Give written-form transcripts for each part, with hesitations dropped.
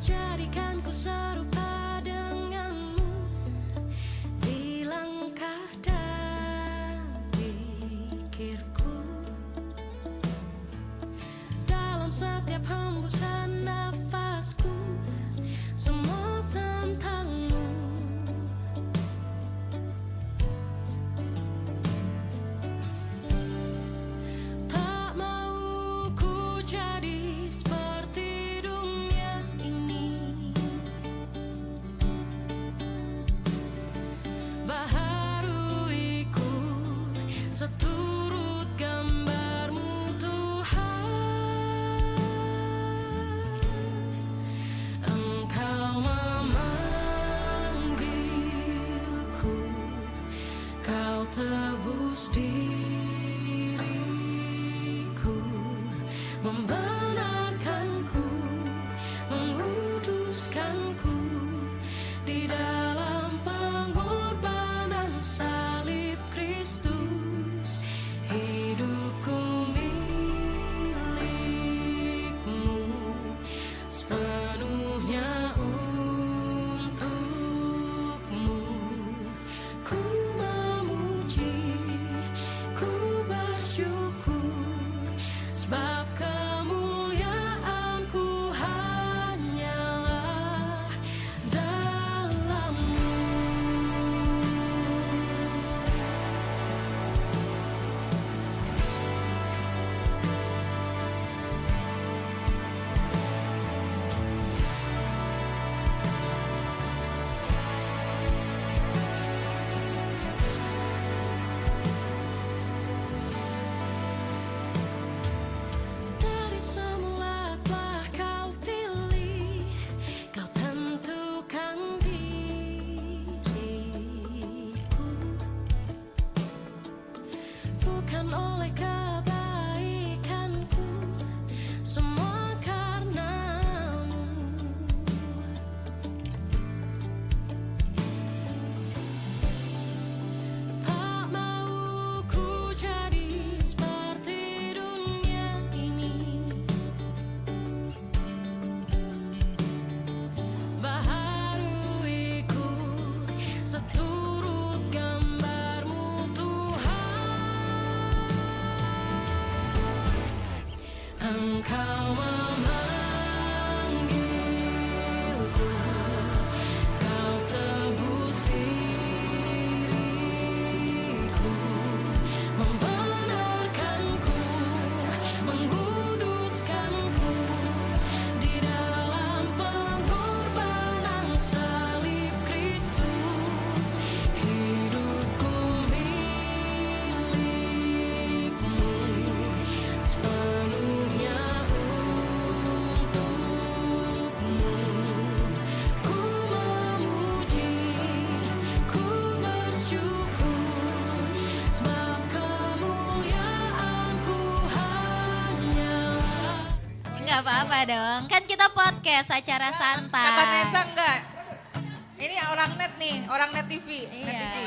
jadikan ku serupa denganmu di langkah dan pikirku, dalam setiap hembusan nafasku, semua tentangmu. Tak mau ku jadi seperti dunia ini, baharuiku seturut gambarmu Tuhan. Engkau memanggilku, kau tebus diriku, membenarkanku, menguduskanku di dalam pengorbanan salib Kristus. Hidupku milikmu, sepenuhnya untukmu. Ku memuji, ku bersyukur, sebab kemuliaanku hanyalah dalam-Mu. Dari semula telah kau pilih, kau tentukan diriku, bukan oleh kebaikanku, semua karena-Mu. Tak mau ku jadi seperti dunia ini, baharuiku seturut gambarmu Tuhan. Engkau memanggilku, kau tebus diriku, membenarkanku, menguduskanku di dalam pengorbanan salib Kristus. Hidupku milikmu, sepenuhnya untukmu. Ku memuji, ku bersyukur, sebab kemuliaanku hanyalah. Enggak apa-apa dong, kan kita podcast acara santai. Kata Nesa enggak? Ini orang net nih, orang net TV. Net Iya. TV.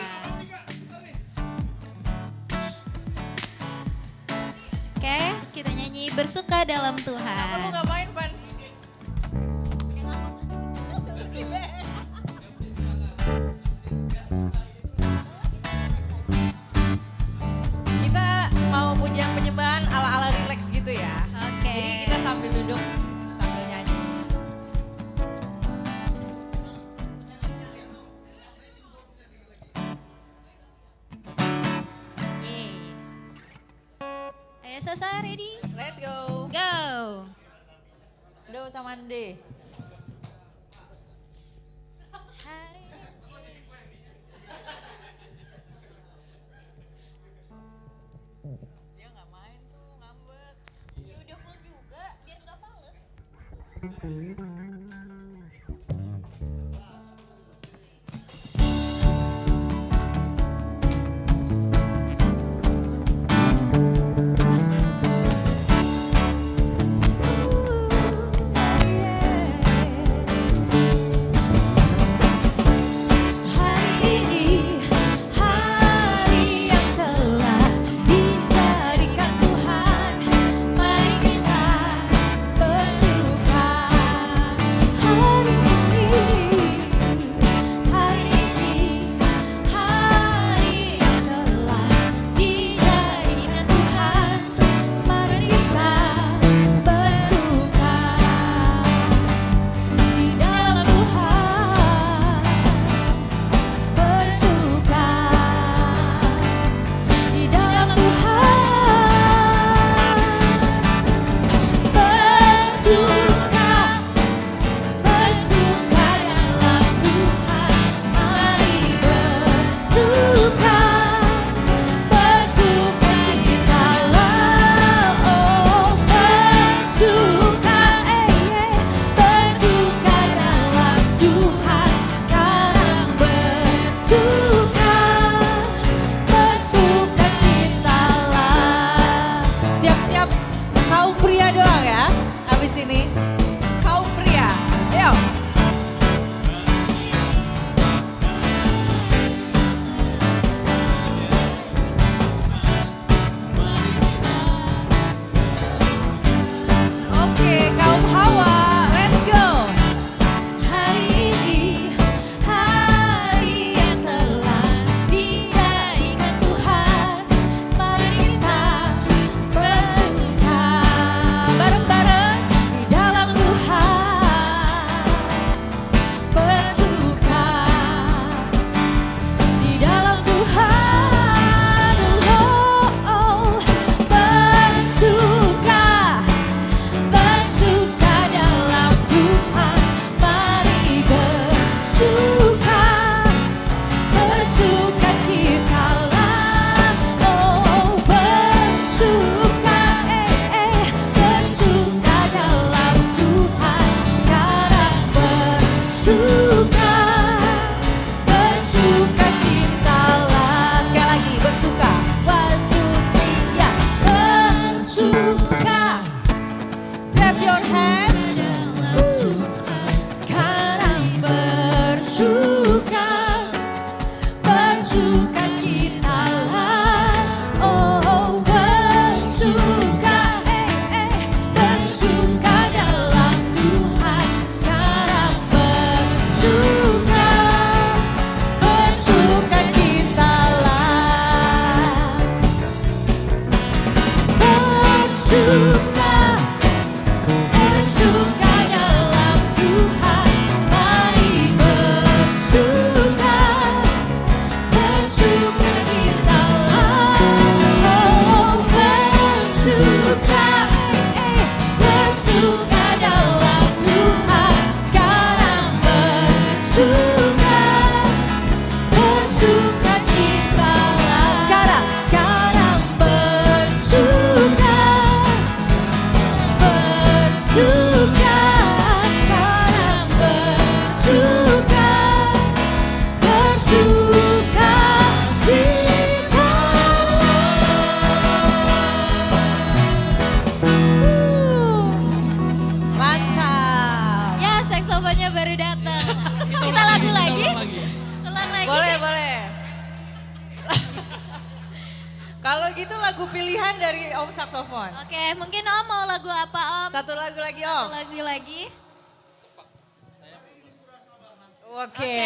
Oke, kita nyanyi bersuka dalam Kenapa lu Tuhan. gak main, Pan? Kita mau punya penyembahan ala-ala relax gitu ya. Oke. Jadi kita sambil duduk, sambil nyanyi. Yeay. Ayo Sasa, ready? Let's go. Go. Do sama Ande. Dia gak main tuh, ngambek. Ya udah full juga, biar nggak fales. Hari ini hari yang telah dijadikan Tuhan, mari kita bersuka saksofonnya baru datang. Kita lagu lagi? Ulang lagi. Boleh. Kalau gitu lagu pilihan dari Om Saksofon. Oke, mungkin Om mau lagu apa Om? Satu lagu lagi Satu Om. lagu lagi. Oke.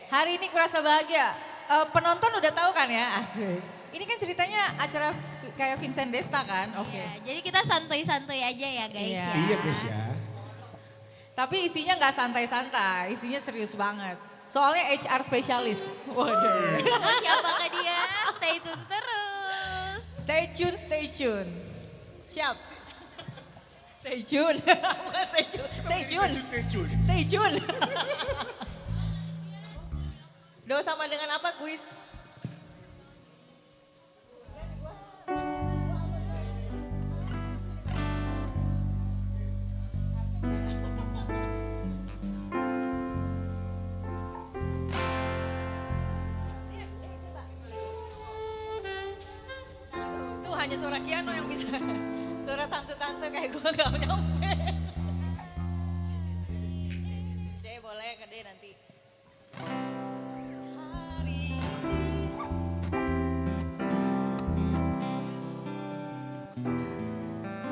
Hari ini kurasa bahagia. Penonton udah tahu kan ya? Asik. Ini kan ceritanya acara kayak Vincent Desta kan? Oke. Ya, jadi kita santuy-santuy aja ya guys Iya. ya. Iya guys ya. Tapi isinya nggak santai-santai, isinya serius banget. Soalnya HR spesialis. Waduh. Siapakah dia? Stay tune terus. Stay tune. Siap. Stay tune. Bukan stay tune. Stay tune. Do sama dengan apa kuis? Tuh hanya suara Kiano yang bisa. Suara tante-tante kayak gue gak nyampe. Saya boleh gede nanti. Hari ini.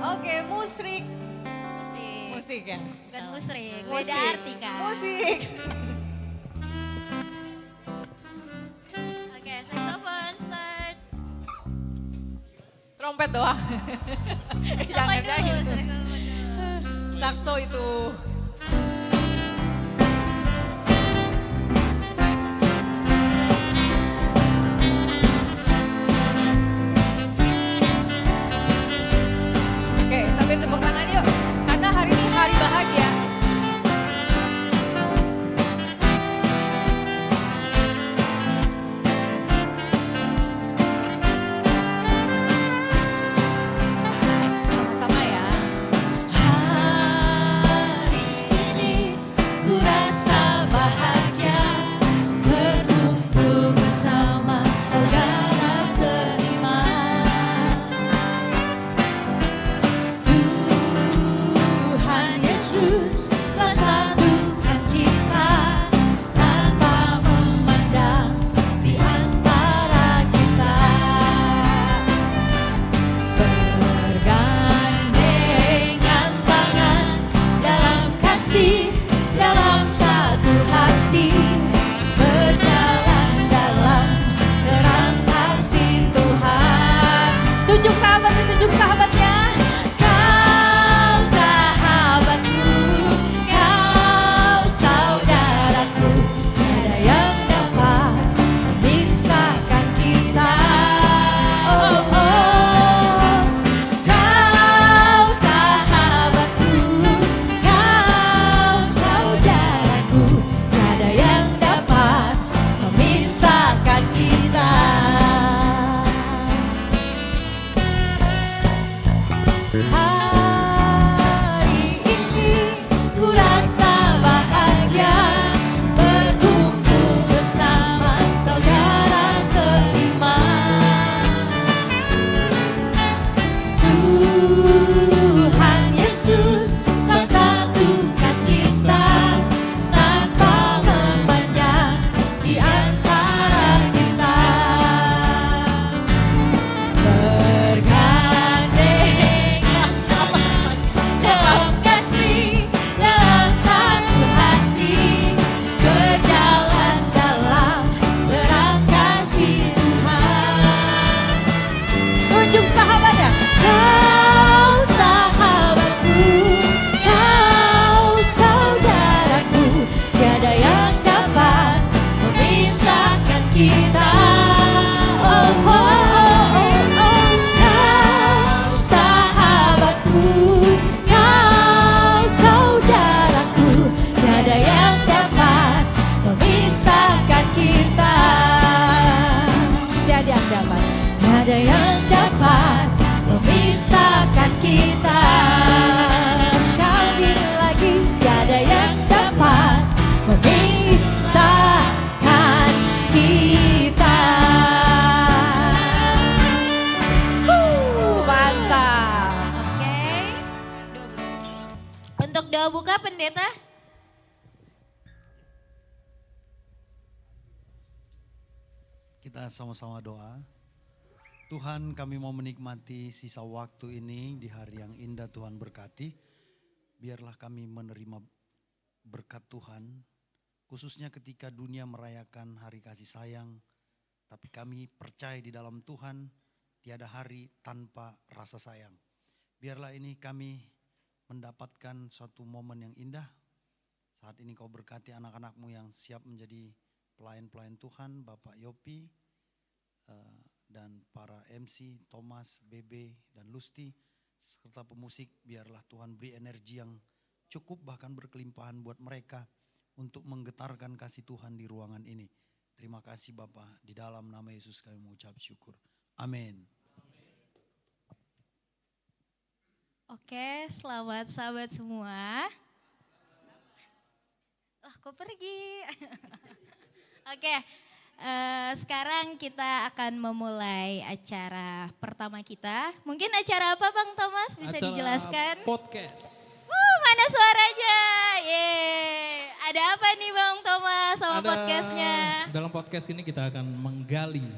Oke, musrik. Musik ya? Bukan musrik, Musik. beda arti kan. Musik. Oke, saxophone start. Trompet doang. Saxophone dulu, jangan. saxophone dulu. Sakso itu. Oke, sambil tepuk tangan yuk. Karena hari ini hari bahagia. Sama-sama ya. Hari ini ku rasa bahagia berkumpul bersama saudara seiman. Tuhan Yesus telah satukan kita tanpa memandang di antara kita. Bergandengan tangan dalam kasih, dalam satu hati, berjalan dalam terang kasih Tuhan. Tunjuk sahabatnya. Kau sahabatku, kau saudaraku, tiada yang dapat memisahkan kita. Oh, oh. Kau sahabatku, kau saudaraku, tiada yang dapat memisahkan kita. Hari ini ku rasa bahagia berkumpul bersama saudara seiman. Tuhan Yesus telah satukan kita tanpa memandang di antara kita. Bergandengan tangan dalam kasih, dalam satu hati, berjalan dalam terang kasih Tuhan. Tunjuk sahabatnya. Kau sahabatku, kau saudaraku, tiada yang dapat memisahkan kita. Oh, oh, oh, oh, oh. Kau sahabatku, kau saudaraku, tiada yang dapat memisahkan kita. Tiada yang dapat memisahkan kita. Sekali lagi, tiada yang dapat memisahkan kita. Mantap. Oke. Untuk doa buka pendeta. Kita sama-sama doa. Tuhan, kami mau menikmati sisa waktu ini di hari yang indah Tuhan berkati. Biarlah kami menerima berkat Tuhan, khususnya ketika dunia merayakan hari kasih sayang. Tapi kami percaya di dalam Tuhan, tiada hari tanpa rasa sayang. Biarlah ini kami mendapatkan suatu momen yang indah. Saat ini kau berkati anak-anakmu yang siap menjadi pelayan-pelayan Tuhan, Bapak Yopi, dan para MC, Thomas, Bebe, dan Lusti, serta pemusik. Biarlah Tuhan beri energi yang cukup bahkan berkelimpahan buat mereka untuk menggetarkan kasih Tuhan di ruangan ini. Terima kasih Bapak, di dalam nama Yesus kami mengucap syukur. Amin. Oke, selamat sahabat semua. Kok pergi? Oke, sekarang kita akan memulai acara pertama kita. Mungkin acara apa Bang Thomas, bisa dijelaskan? Podcast. Mana suaranya? Yeay. Ada apa nih Bang Thomas sama podcastnya? Dalam podcast ini kita akan menggali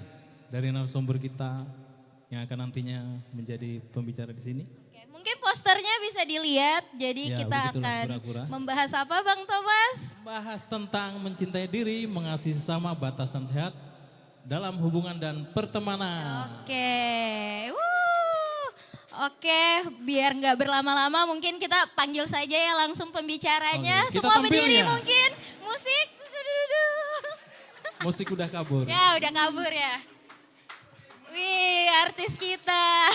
dari narasumber kita yang akan nantinya menjadi pembicara di sini. Oke, mungkin posternya bisa dilihat. Jadi Ya, kita begitulah, akan pura-pura. membahas apa Bang Thomas? Bahas tentang mencintai diri, mengasihi sesama, batasan sehat dalam hubungan dan pertemanan. Oke, biar nggak berlama-lama mungkin kita panggil saja ya langsung pembicaranya. Oke, kita Semua tampil berdiri ya. mungkin. Musik. Musik udah kabur. Ya udah kabur ya. Wih, artis kita.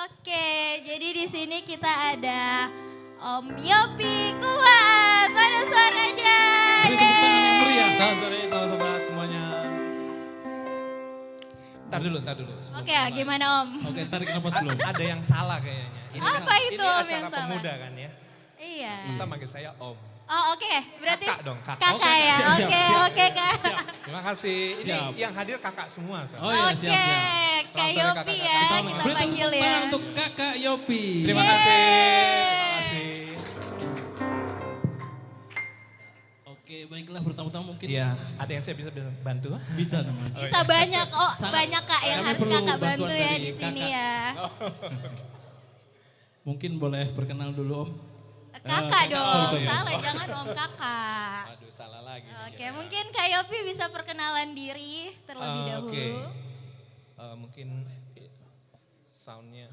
Oke, jadi di sini kita ada Om Yopi Kuat. Mana suaranya? Beri tepuk tangan yang meriah. Selamat sore, selamat sobat semuanya. Ntar dulu. Oke, gimana Om? Oke, tarik napas dulu. Ada yang salah kayaknya. Apa itu, ini Om, acara yang salah? pemuda kan ya. Iya. Masa manggil saya Om. Oh oke, berarti Kakak dong, kakak. kakak Oke, ya. siap, Oke, siap. oke Kak. Terima kasih. Ini Siap. yang hadir kakak semua. Sob. Oh iya, Oke, siap. Kak Selamat sore, Yopi kakak-kakak. ya, Selamat. kita Beri panggil tepuk ya. tangan untuk Kakak Yopi. Terima kasih. Terima kasih. Oke, baiklah pertama-tama mungkin Iya, ada yang saya bisa bantu? bisa dong, Mas. Bisa banyak, Sangat. banyak Kak yang Kami harus perlu Kakak bantu bantuan ya dari di sini Kakak. ya. Mungkin boleh perkenal dulu Om. Kakak Kakak, dong, sorry. salah jangan Om Kakak. Aduh, salah lagi. nih Oke, kayaknya. mungkin Kak Yopi bisa perkenalan diri terlebih dahulu. Oke. Mungkin soundnya.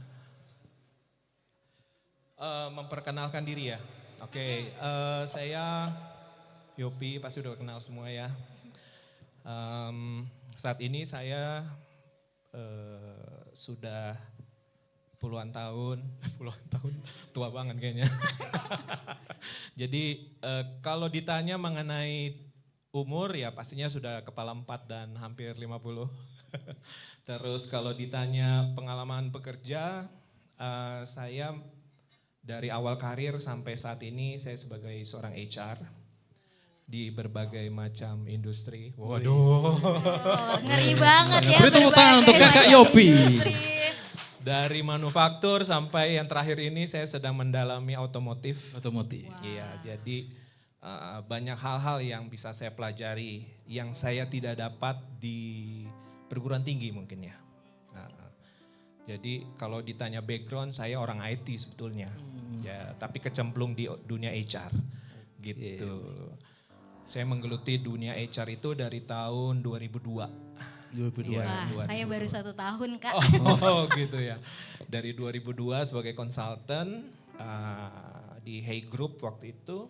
Memperkenalkan diri ya. Oke, saya Yopi, pasti udah kenal semua ya. Saat ini saya sudah puluhan tahun, tua banget kayaknya. Jadi kalau ditanya mengenai umur ya pastinya sudah kepala 4 dan hampir 50. Terus kalau ditanya pengalaman bekerja, saya dari awal karir sampai saat ini saya sebagai seorang HR di berbagai macam industri. Waduh. Oh, ngeri banget ya. Beri tepuk tangan untuk berbagai Kakak macam Yopi. industri. Dari manufaktur sampai yang terakhir ini saya sedang mendalami otomotif. Otomotif. Iya, jadi banyak hal-hal yang bisa saya pelajari yang saya tidak dapat di perguruan tinggi mungkin ya. Jadi kalau ditanya background saya orang IT sebetulnya. Ya, tapi kecemplung di dunia HR gitu. Saya menggeluti dunia HR itu dari tahun 2002. 2002. Iya. Wah, saya baru 1 tahun Kak. Oh gitu ya. Dari 2002 sebagai konsultan di Hey Group waktu itu.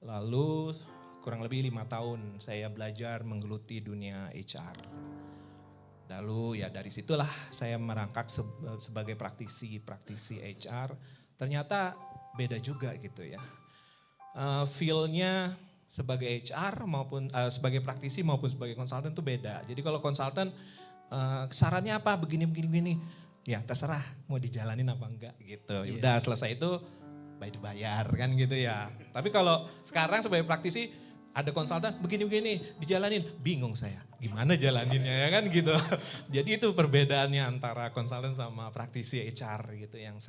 Lalu kurang lebih 5 tahun saya belajar menggeluti dunia HR. Lalu ya dari situlah saya merangkak sebagai praktisi HR. Ternyata beda juga gitu ya. Feel-nya sebagai HR maupun sebagai praktisi maupun sebagai konsultan itu beda. Jadi kalau konsultan sarannya apa begini. Ya terserah mau dijalanin apa enggak gitu. Ya udah selesai itu dibayar kan gitu ya. Tapi kalau sekarang sebagai praktisi ada konsultan begini dijalanin, bingung saya. Gimana jalaninnya ya kan gitu. Jadi itu perbedaannya antara konsultan sama praktisi HR gitu yang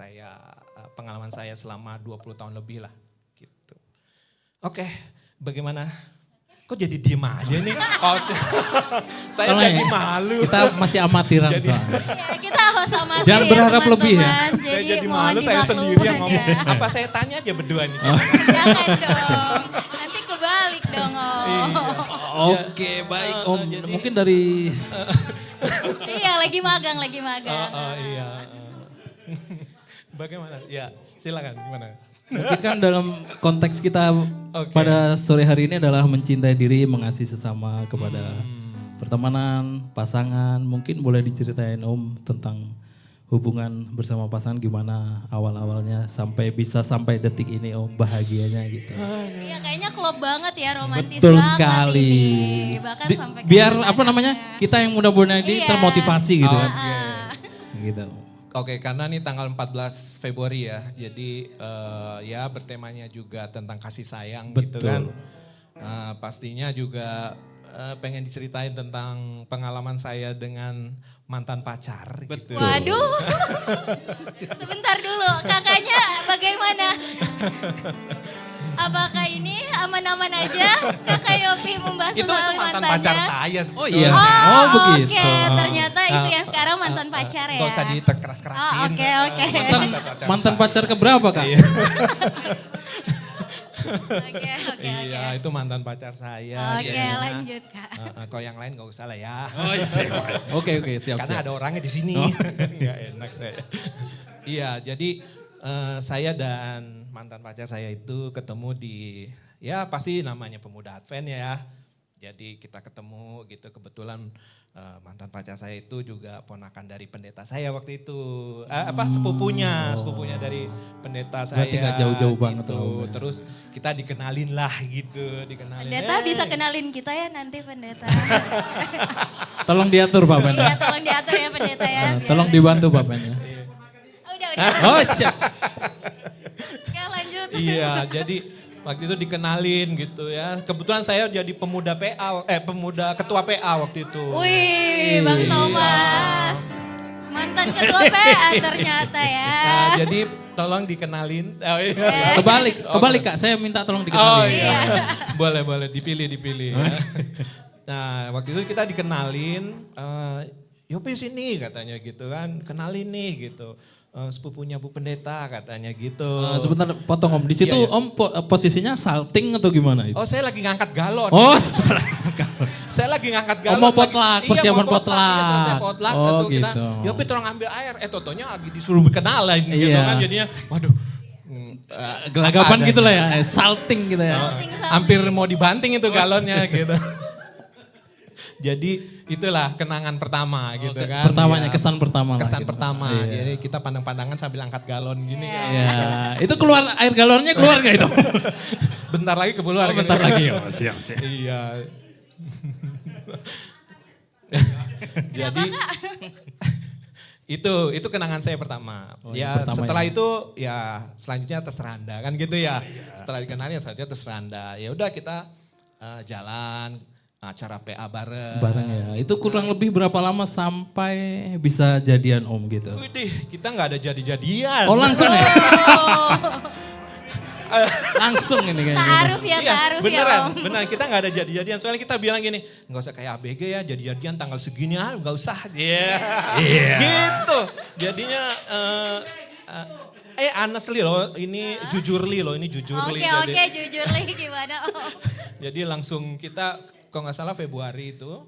pengalaman saya selama 20 tahun lebih lah gitu. Oke. bagaimana? Kok jadi diem aja nih? Oh, saya Tolong jadi ya, malu. Kita masih amatiran Jadi- soalnya. Ya, kita sama Jangan berharap lebih ya. Saya jadi mohon malu, saya sendiri yang ngomong. dimaklumkan ya. Apa saya tanya aja berdua nih? Jangan dong, nanti kebalik dong Om. Oke, baik Om. jadi- Mungkin dari Iya lagi magang. Iya. Bagaimana? Ya, silakan gimana? mungkin kan dalam konteks kita Oke. pada sore hari ini adalah mencintai diri, mengasihi sesama kepada pertemanan, pasangan. Mungkin boleh diceritain Om tentang hubungan bersama pasangan gimana awal-awalnya sampai detik ini Om bahagianya gitu. Iya kayaknya klop banget ya, romantis Betul banget sekali. ini. Bahkan sampai Biar kemana-mana. apa namanya kita yang muda-muda ini Iya. termotivasi gitu kan. Ah. Gitu. Oke, karena ini tanggal 14 Februari ya, jadi ya bertemanya juga tentang kasih sayang gitu Betul. kan. Pastinya juga pengen diceritain tentang pengalaman saya dengan mantan pacar gitu. Waduh, sebentar dulu, kakaknya bagaimana? Apakah ini aman-aman aja? Kakak Yopi membahas Itu soal mantan mantannya? pacar saya. Oh iya. Oh, begitu. Oke, ternyata istri yang sekarang mantan pacar ya. Gak usah dikeras-kerasin. Oh, oke. Mantan pacar keberapa Kak? Oke. Iya, itu mantan pacar saya. Oke, Jadinya, lanjut Kak. Kalau yang lain gak usah lah ya. Oh iya. Oke, siap. Karena ada orangnya di sini. Gak enak saya. Iya, jadi saya dan mantan pacar saya itu ketemu di, ya pasti namanya pemuda Advent ya. Jadi kita ketemu gitu, kebetulan mantan pacar saya itu juga ponakan dari pendeta saya waktu itu. Sepupunya dari pendeta saya. Berarti nggak jauh-jauh banget gitu. Om, ya. Terus kita dikenalin lah gitu, Pendeta bisa kenalin kita ya nanti pendeta. Tolong diatur Pak Ben. Iya, tolong diatur ya pendeta ya. biar- Tolong dibantu Pak Ben ya. Udah. Oh siap. Oke, lanjut. Iya, jadi waktu itu dikenalin gitu ya. Kebetulan saya jadi pemuda ketua PA waktu itu. Wih, Bang Thomas. Mantan ketua PA ternyata ya. Nah, jadi tolong dikenalin. Oh, iya. Kebalik Kak, saya minta tolong Oh dikenalin. iya. boleh, dipilih ya. Nah, waktu itu kita dikenalin, Yopi sini katanya gitu kan, kenalin nih gitu. Sepupunya Bu Pendeta katanya gitu. Sebentar potong Om. Di situ Iya. Om posisinya salting atau gimana itu? Oh, saya lagi ngangkat galon. Oh, Saya lagi ngangkat Oh, galon. mau potluck, Iya, persiapan mau potluck. Iya, selesai potluck. potluck. Oh, Atau kita, gitu. Yopi tolong ambil air. Totonya lagi disuruh berkenalan gitu Iya. kan. Jadinya, waduh. gelagapan apa gitu lah adanya. ya, salting gitu ya. Hampir mau dibanting itu galonnya gitu. Jadi itulah kenangan pertama gitu kan. Pertamanya, Ya. kesan pertama lah Kesan gitu. pertama. Iya. Jadi kita pandang-pandangan sambil angkat galon gini kan. Iya, itu keluar air galonnya keluar gak itu? Bentar lagi keluar. Oh, bentar lagi. Oh, siap. Iya. Jadi itu kenangan saya pertama. Oh, Ya yang pertama setelah ya. itu ya selanjutnya terserah Anda kan gitu ya. Setelah dikenalin selanjutnya terserah Anda. Ya udah kita jalan acara PA Bareng ya. Itu kurang lebih berapa lama sampai bisa jadian Om gitu? Widih, kita nggak ada jadi-jadian. Oh langsung ya? Oh, Langsung ini kayaknya. ta'aruf ya, Iya, ta'aruf ya beneran, Om. beneran kita nggak ada jadi-jadian. Soalnya kita bilang gini, nggak usah kayak ABG ya, jadi-jadian tanggal segini nggak usah. Iya, gitu. Jadinya, honestly loh, ini jujurly loh, ini jujurly. Oke, jujur lagi gimana Om? Jadi langsung kita, kalau nggak salah Februari itu,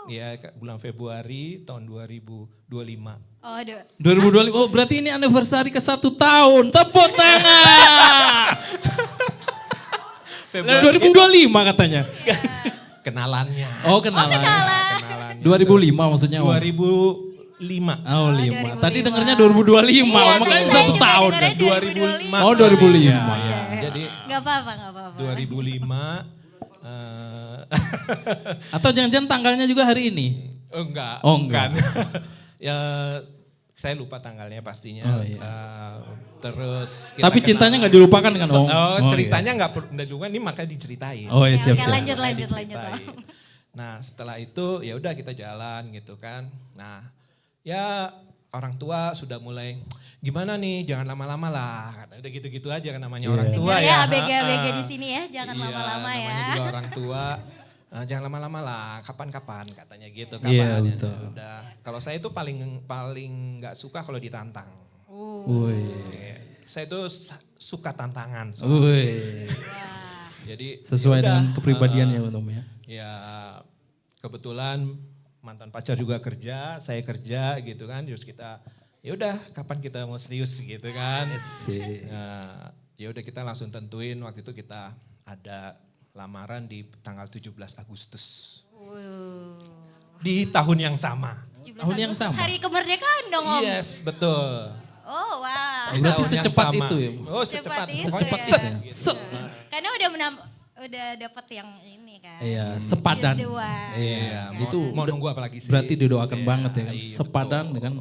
ya bulan Februari tahun 2025. Oh, aduh. 2025, oh berarti ini anniversary ke 1 tahun. Tepuk tangan. Februari 2025 katanya. kenalannya. Oh kenalan. Kenalannya. 2005 maksudnya Om. 2005. Oh 5. 2005. Tadi dengernya 2025, Iya, makanya saya 1 juga tahun. dengernya 2005. Oh 2005. Ya, jadi Gak apa-apa. 2005. Atau jangan-jangan tanggalnya juga hari ini? Enggak. Oh, enggak. bukan. Ya saya lupa tanggalnya pastinya. Oh, iya. Terus Tapi kita cintanya kenal. nggak dilupakan kan Om? Ceritanya nggak dilupakan, ini makanya diceritain. Oh iya Oke, siap oke, siap. lanjut. Diceritain. Nah setelah itu ya udah kita jalan gitu kan. Nah ya orang tua sudah mulai gimana nih, jangan lama-lama lah. Kata udah gitu-gitu aja kan namanya orang tua Dengar ya. ya ABG-ABG di sini ya, jangan Iya, lama-lama ya. namanya juga orang tua. Jangan lama-lama lah, kapan-kapan katanya gitu. Iya, Kapan? betul. Udah. Kalau saya itu paling nggak suka kalau ditantang. Woi. Saya itu suka tantangan. Woi. Jadi Sesuai ya udah, dengan kepribadiannya Om ya. ya kebetulan mantan pacar juga kerja, saya kerja gitu kan. Terus kita ya udah kapan kita mau serius gitu kan. Sih. Nah, ya udah kita langsung tentuin waktu itu kita ada lamaran di tanggal 17 Agustus. Di tahun yang sama. 17 Tahun yang Agustus, sama. hari kemerdekaan dong Om. Yes, betul. Oh wow. Oh, berarti Tahun yang secepat sama. itu ya? Oh, Secepat secepat. itu Secepat ya. itu ya? Set. Karena udah dapat yang ini kan. Iya, sepadan. Just the one. Iya, Itu mau nunggu apa lagi sih? Berarti didoakan Iya, banget ya kan. iya, Sepadan betul. kan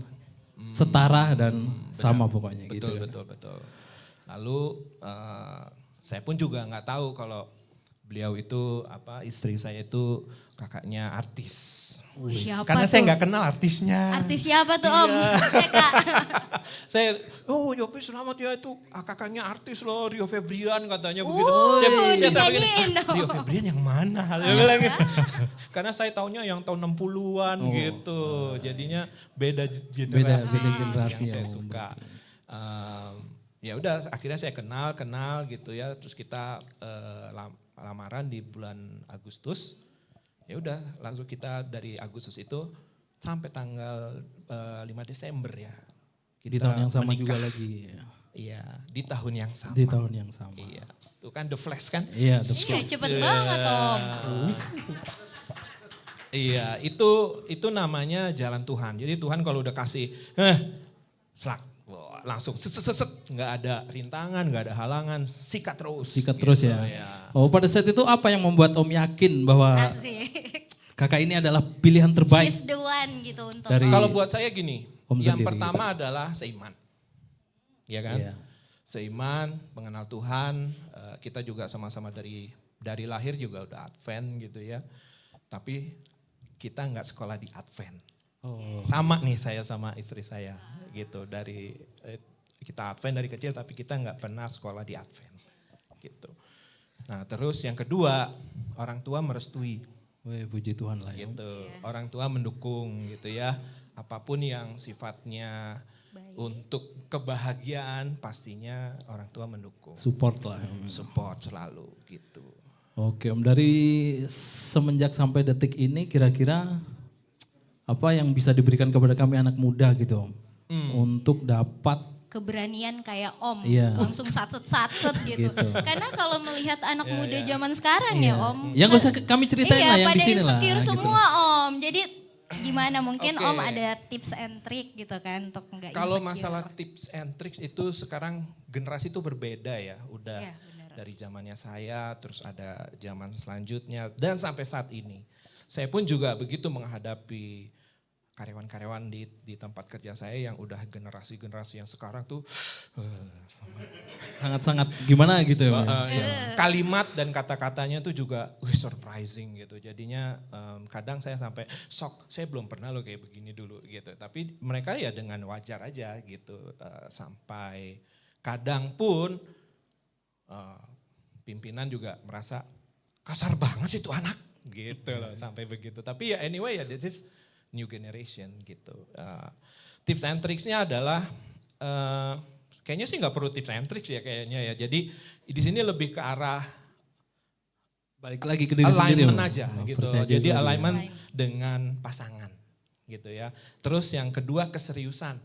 setara dan sama pokoknya gitu. Betul, kan. betul. Lalu saya pun juga nggak tahu kalau beliau itu istri saya itu kakaknya artis. Siapa Karena tuh? saya nggak kenal artisnya. Artis siapa tuh Om? Iya. Kak. Saya, Yopi selamat ya itu kakaknya artis loh, Rio Febrian katanya begitu. Saya dinyanyiin dong. Rio Febrian yang mana? Saya bilang gitu. Karena saya taunya yang tahun 60-an gitu. Jadinya beda generasi, beda generasi yang saya ya, suka. Ya udah akhirnya saya kenal gitu ya. Terus kita lamaran di bulan Agustus. Ya udah langsung kita dari Agustus itu sampai tanggal 5 Desember ya. Di Kita tahun yang sama menikah. juga lagi. Iya, di tahun yang sama. Di tahun yang sama. Iya, itu kan The Flash kan? Iya, Iya cepet banget Om. Iya, itu namanya jalan Tuhan. Jadi Tuhan kalau udah kasih, selak, wah, langsung set, nggak ada rintangan, nggak ada halangan, sikat terus. Sikat terus gitu, ya. Oh pada saat itu apa yang membuat Om yakin bahwa Asik. kakak ini adalah pilihan terbaik? She's the one gitu untuk Dari- Kalau buat saya gini, Om yang sendiri pertama adalah seiman. Ya kan? Iya. Seiman, mengenal Tuhan, kita juga sama-sama dari lahir juga udah Advent gitu ya. Tapi kita nggak sekolah di Advent. Oh. Sama nih saya sama istri saya gitu. Dari kita Advent dari kecil tapi kita nggak pernah sekolah di Advent gitu. Nah terus yang kedua, orang tua merestui. Weh, puji Tuhan lah ya. Gitu. Orang tua mendukung gitu ya. Apapun yang sifatnya untuk kebahagiaan pastinya orang tua mendukung. Support lah. Support selalu gitu. Oke Om, dari semenjak sampai detik ini kira-kira apa yang bisa diberikan kepada kami anak muda gitu Om? Untuk dapat keberanian kayak Om, Iya. langsung satset gitu. Gitu. Karena kalau melihat anak muda zaman sekarang ya Om. Ya nggak usah kami ceritain iya, lah yang pada di sini lah. insecure gitu. semua Om. Jadi gimana mungkin Oke. Om ada tips and trick gitu kan untuk enggak Kalau insecure. masalah tips and tricks itu sekarang generasi itu berbeda ya. Udah Iya, benar. dari zamannya saya, terus ada zaman selanjutnya dan sampai saat ini. Saya pun juga begitu menghadapi karyawan-karyawan di tempat kerja saya yang udah generasi-generasi yang sekarang tuh Sangat-sangat gimana gitu ya Om? kalimat dan kata-katanya tuh juga surprising gitu. Jadinya kadang saya sampai saya belum pernah loh kayak begini dulu gitu. Tapi mereka ya dengan wajar aja gitu. Sampai kadang pun pimpinan juga merasa kasar banget sih tuh anak gitu loh sampai begitu. Tapi ya anyway ya this is new generation gitu. Tips and tricksnya adalah kayaknya sih nggak perlu tips and tricks ya kayaknya ya. Jadi di sini lebih ke arah Balik lagi ke diri sendiri alignment Om. aja Oh, gitu. percaya diri Jadi lagi ya. alignment dengan pasangan gitu ya. Terus yang kedua keseriusan.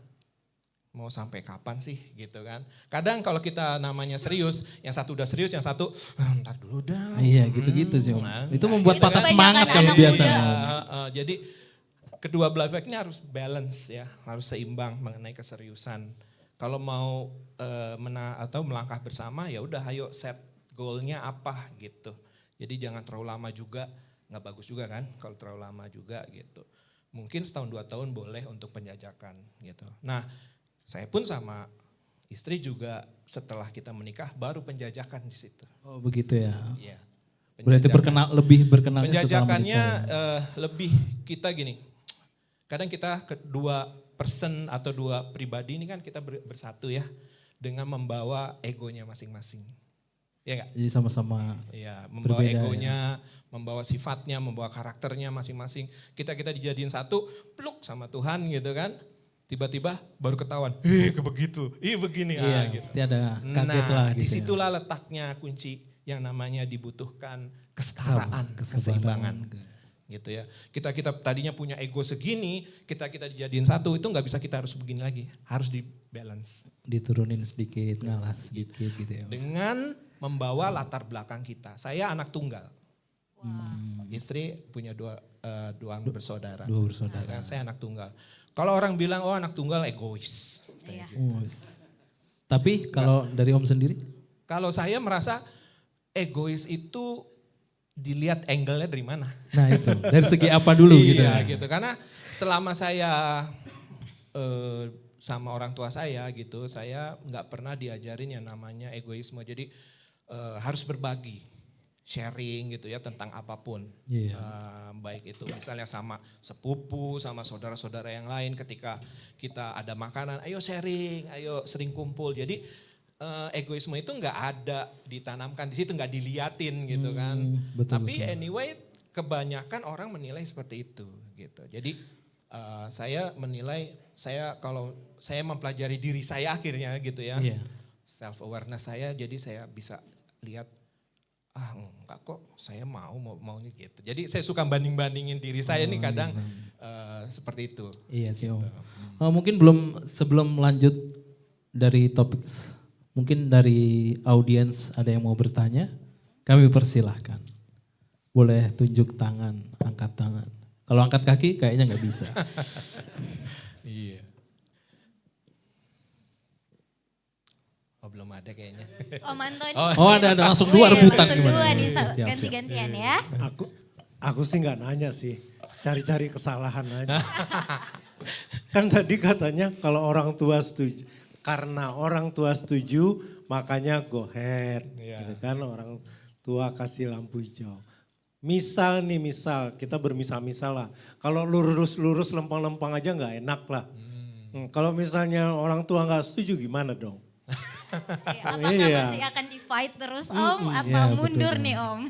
Mau sampai kapan sih gitu kan. Kadang kalau kita namanya serius, yang satu udah serius, yang satu ntar dulu dah. Iya gitu-gitu sih Om. Itu membuat Itu patah kebanyakan semangat kalau anak biasa. muda. Om. Jadi kedua belah pihaknya harus balance ya, harus seimbang mengenai keseriusan. Kalau mau melangkah bersama ya udah ayo set goalnya apa gitu. Jadi jangan terlalu lama juga, nggak bagus juga kan kalau terlalu lama juga gitu. Mungkin setahun 2 tahun boleh untuk penjajakan gitu. Nah saya pun sama istri juga setelah kita menikah baru penjajakan di situ. Oh begitu ya. Iya. Berarti lebih berkenalnya setelah Penjajakannya menikah ya? lebih kita gini. Kadang kita kedua person atau dua pribadi ini kan kita bersatu ya dengan membawa egonya masing-masing. Ya enggak? Jadi sama-sama Iya, membawa berbeda, egonya, membawa sifatnya, membawa karakternya masing-masing. Kita dijadiin satu, pluk sama Tuhan gitu kan. Tiba-tiba baru ketahuan, begitu, begini gitu. Pasti ada kaget lah gitu. Disitulah letaknya kunci yang namanya dibutuhkan kesetaraan, keseimbangan. Gitu ya. Kita tadinya punya ego segini, kita dijadiin satu, itu nggak bisa kita harus begini lagi, harus dibalance. Diturunin sedikit, ngalah sedikit gitu ya. Dengan membawa latar belakang kita. Saya anak tunggal. Istri punya dua bersaudara. Dua bersaudara. Ya kan? Saya anak tunggal. Kalau orang bilang oh anak tunggal egois. Iya. Tapi kalau dari Om sendiri? Kalau saya merasa egois itu dilihat angle-nya dari mana. Nah itu, dari segi apa dulu gitu Iya ya? gitu, karena selama saya sama orang tua saya gitu, saya nggak pernah diajarin yang namanya egoisme. Jadi harus berbagi, sharing gitu ya tentang apapun. Iya. Baik itu misalnya sama sepupu, sama saudara-saudara yang lain ketika kita ada makanan, ayo sharing, ayo sering kumpul. Jadi egoisme itu nggak ada ditanamkan di situ, nggak diliatin gitu kan. Tapi anyway kebanyakan orang menilai seperti itu gitu. Jadi saya menilai, kalau saya mempelajari diri saya akhirnya gitu ya. Iya. Self awareness saya, jadi saya bisa lihat enggak kok saya maunya gitu. Jadi saya suka banding-bandingin diri saya nih kadang seperti itu. Iya sih Om. Gitu. Mungkin sebelum lanjut dari topik, mungkin dari audiens ada yang mau bertanya, kami persilahkan. Boleh tunjuk tangan, angkat tangan. Kalau angkat kaki kayaknya nggak bisa. Iya. Oh belum ada kayaknya. Om Antoni. Oh ada langsung dua rebutan langsung gimana? dua Iya, nih, siap. ganti-gantian ya. Aku sih nggak nanya sih, cari-cari kesalahan aja. Kan tadi katanya kalau orang tua setuju, karena orang tua setuju makanya go ahead. Iya. Gitu kan orang tua kasih lampu hijau. Misal kita bermisal-misal lah. Kalau lurus-lurus lempang-lempang aja nggak enak lah. Kalau misalnya orang tua nggak setuju gimana dong? Apakah Iya. masih akan di fight terus Om atau Iya, mundur betul. nih Om?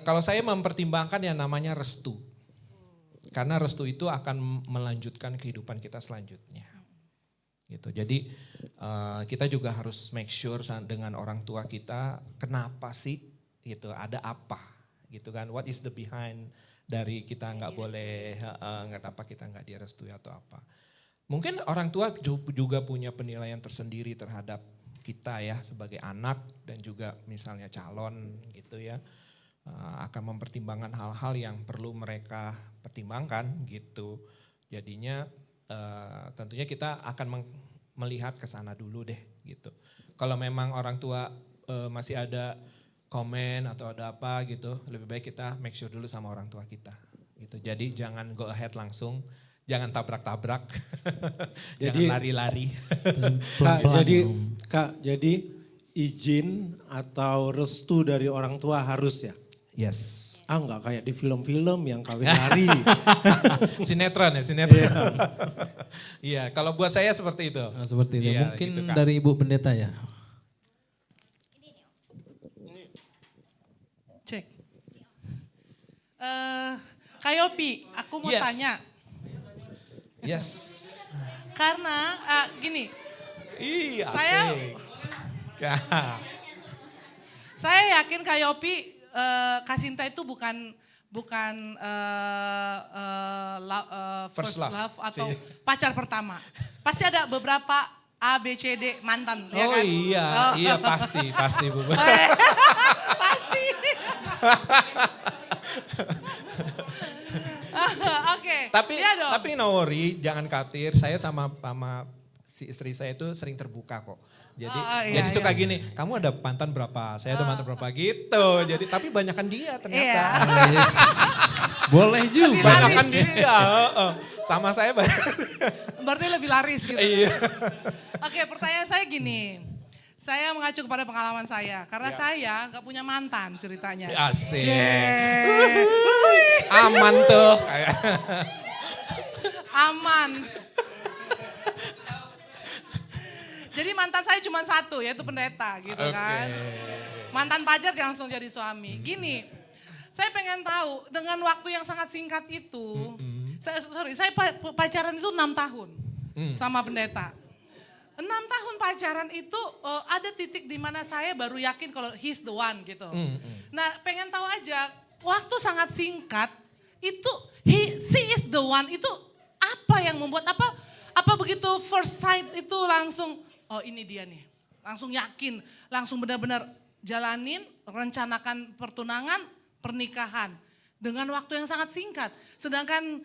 Kalau saya mempertimbangkan yang namanya restu. Karena restu itu akan melanjutkan kehidupan kita selanjutnya. Gitu. Jadi kita juga harus make sure dengan orang tua kita kenapa sih gitu, ada apa gitu kan, what is the behind dari kita nggak boleh, kenapa kita nggak direstui atau apa. Mungkin orang tua juga punya penilaian tersendiri terhadap kita ya sebagai anak dan juga misalnya calon gitu ya. Akan mempertimbangkan hal-hal yang perlu mereka pertimbangkan gitu. Jadinya tentunya kita akan melihat ke sana dulu deh gitu. Kalau memang orang tua masih ada komen atau ada apa gitu, lebih baik kita make sure dulu sama orang tua kita gitu. Jadi jangan go ahead langsung, jangan tabrak-tabrak, jangan lari-lari. Kak, jadi izin atau restu dari orang tua harus ya? Yes. Enggak kayak di film-film yang kawin lari. Sinetron ya, sinetron. Iya, kalau buat saya seperti itu. Nah, seperti itu. Iya, Mungkin gitu, Kak. dari Ibu Pendeta ya. Cek. Kak Yopi, aku mau Yes. tanya. Yes. Karena gini, Iya, Saya- asik. saya yakin Kak Yopi Kasinta itu bukan First first love. love atau Cie. pacar pertama. Pasti ada beberapa A, B, C, D mantan. ya Oh kan? iya, iya pasti Bu. Pasti. Oke. Iya dong. Tapi no worry, jangan khawatir. Saya sama si istri saya itu sering terbuka kok. Jadi Iya, suka iya. gini, kamu ada mantan berapa? Saya ada mantan berapa gitu. Jadi tapi banyakan dia ternyata. Iya. Yes. Boleh juga. Banyakan dia. Sama saya banyak. Berarti lebih laris gitu. Iya. Oke, pertanyaan saya gini. Saya mengacu kepada pengalaman saya. Karena Iya. saya nggak punya mantan ceritanya. Asik. Aman tuh. Aman. Jadi mantan saya cuma satu, yaitu pendeta gitu kan. Mantan pacar langsung jadi suami. Gini, saya pengen tahu dengan waktu yang sangat singkat itu, saya pacaran itu 6 tahun sama pendeta. 6 tahun pacaran itu ada titik di mana saya baru yakin kalau he's the one gitu. Nah pengen tahu aja, waktu sangat singkat itu she is the one itu apa yang membuat, apa begitu first sight itu langsung, oh ini dia nih. Langsung yakin, langsung benar-benar jalanin, rencanakan pertunangan, pernikahan. Dengan waktu yang sangat singkat. Sedangkan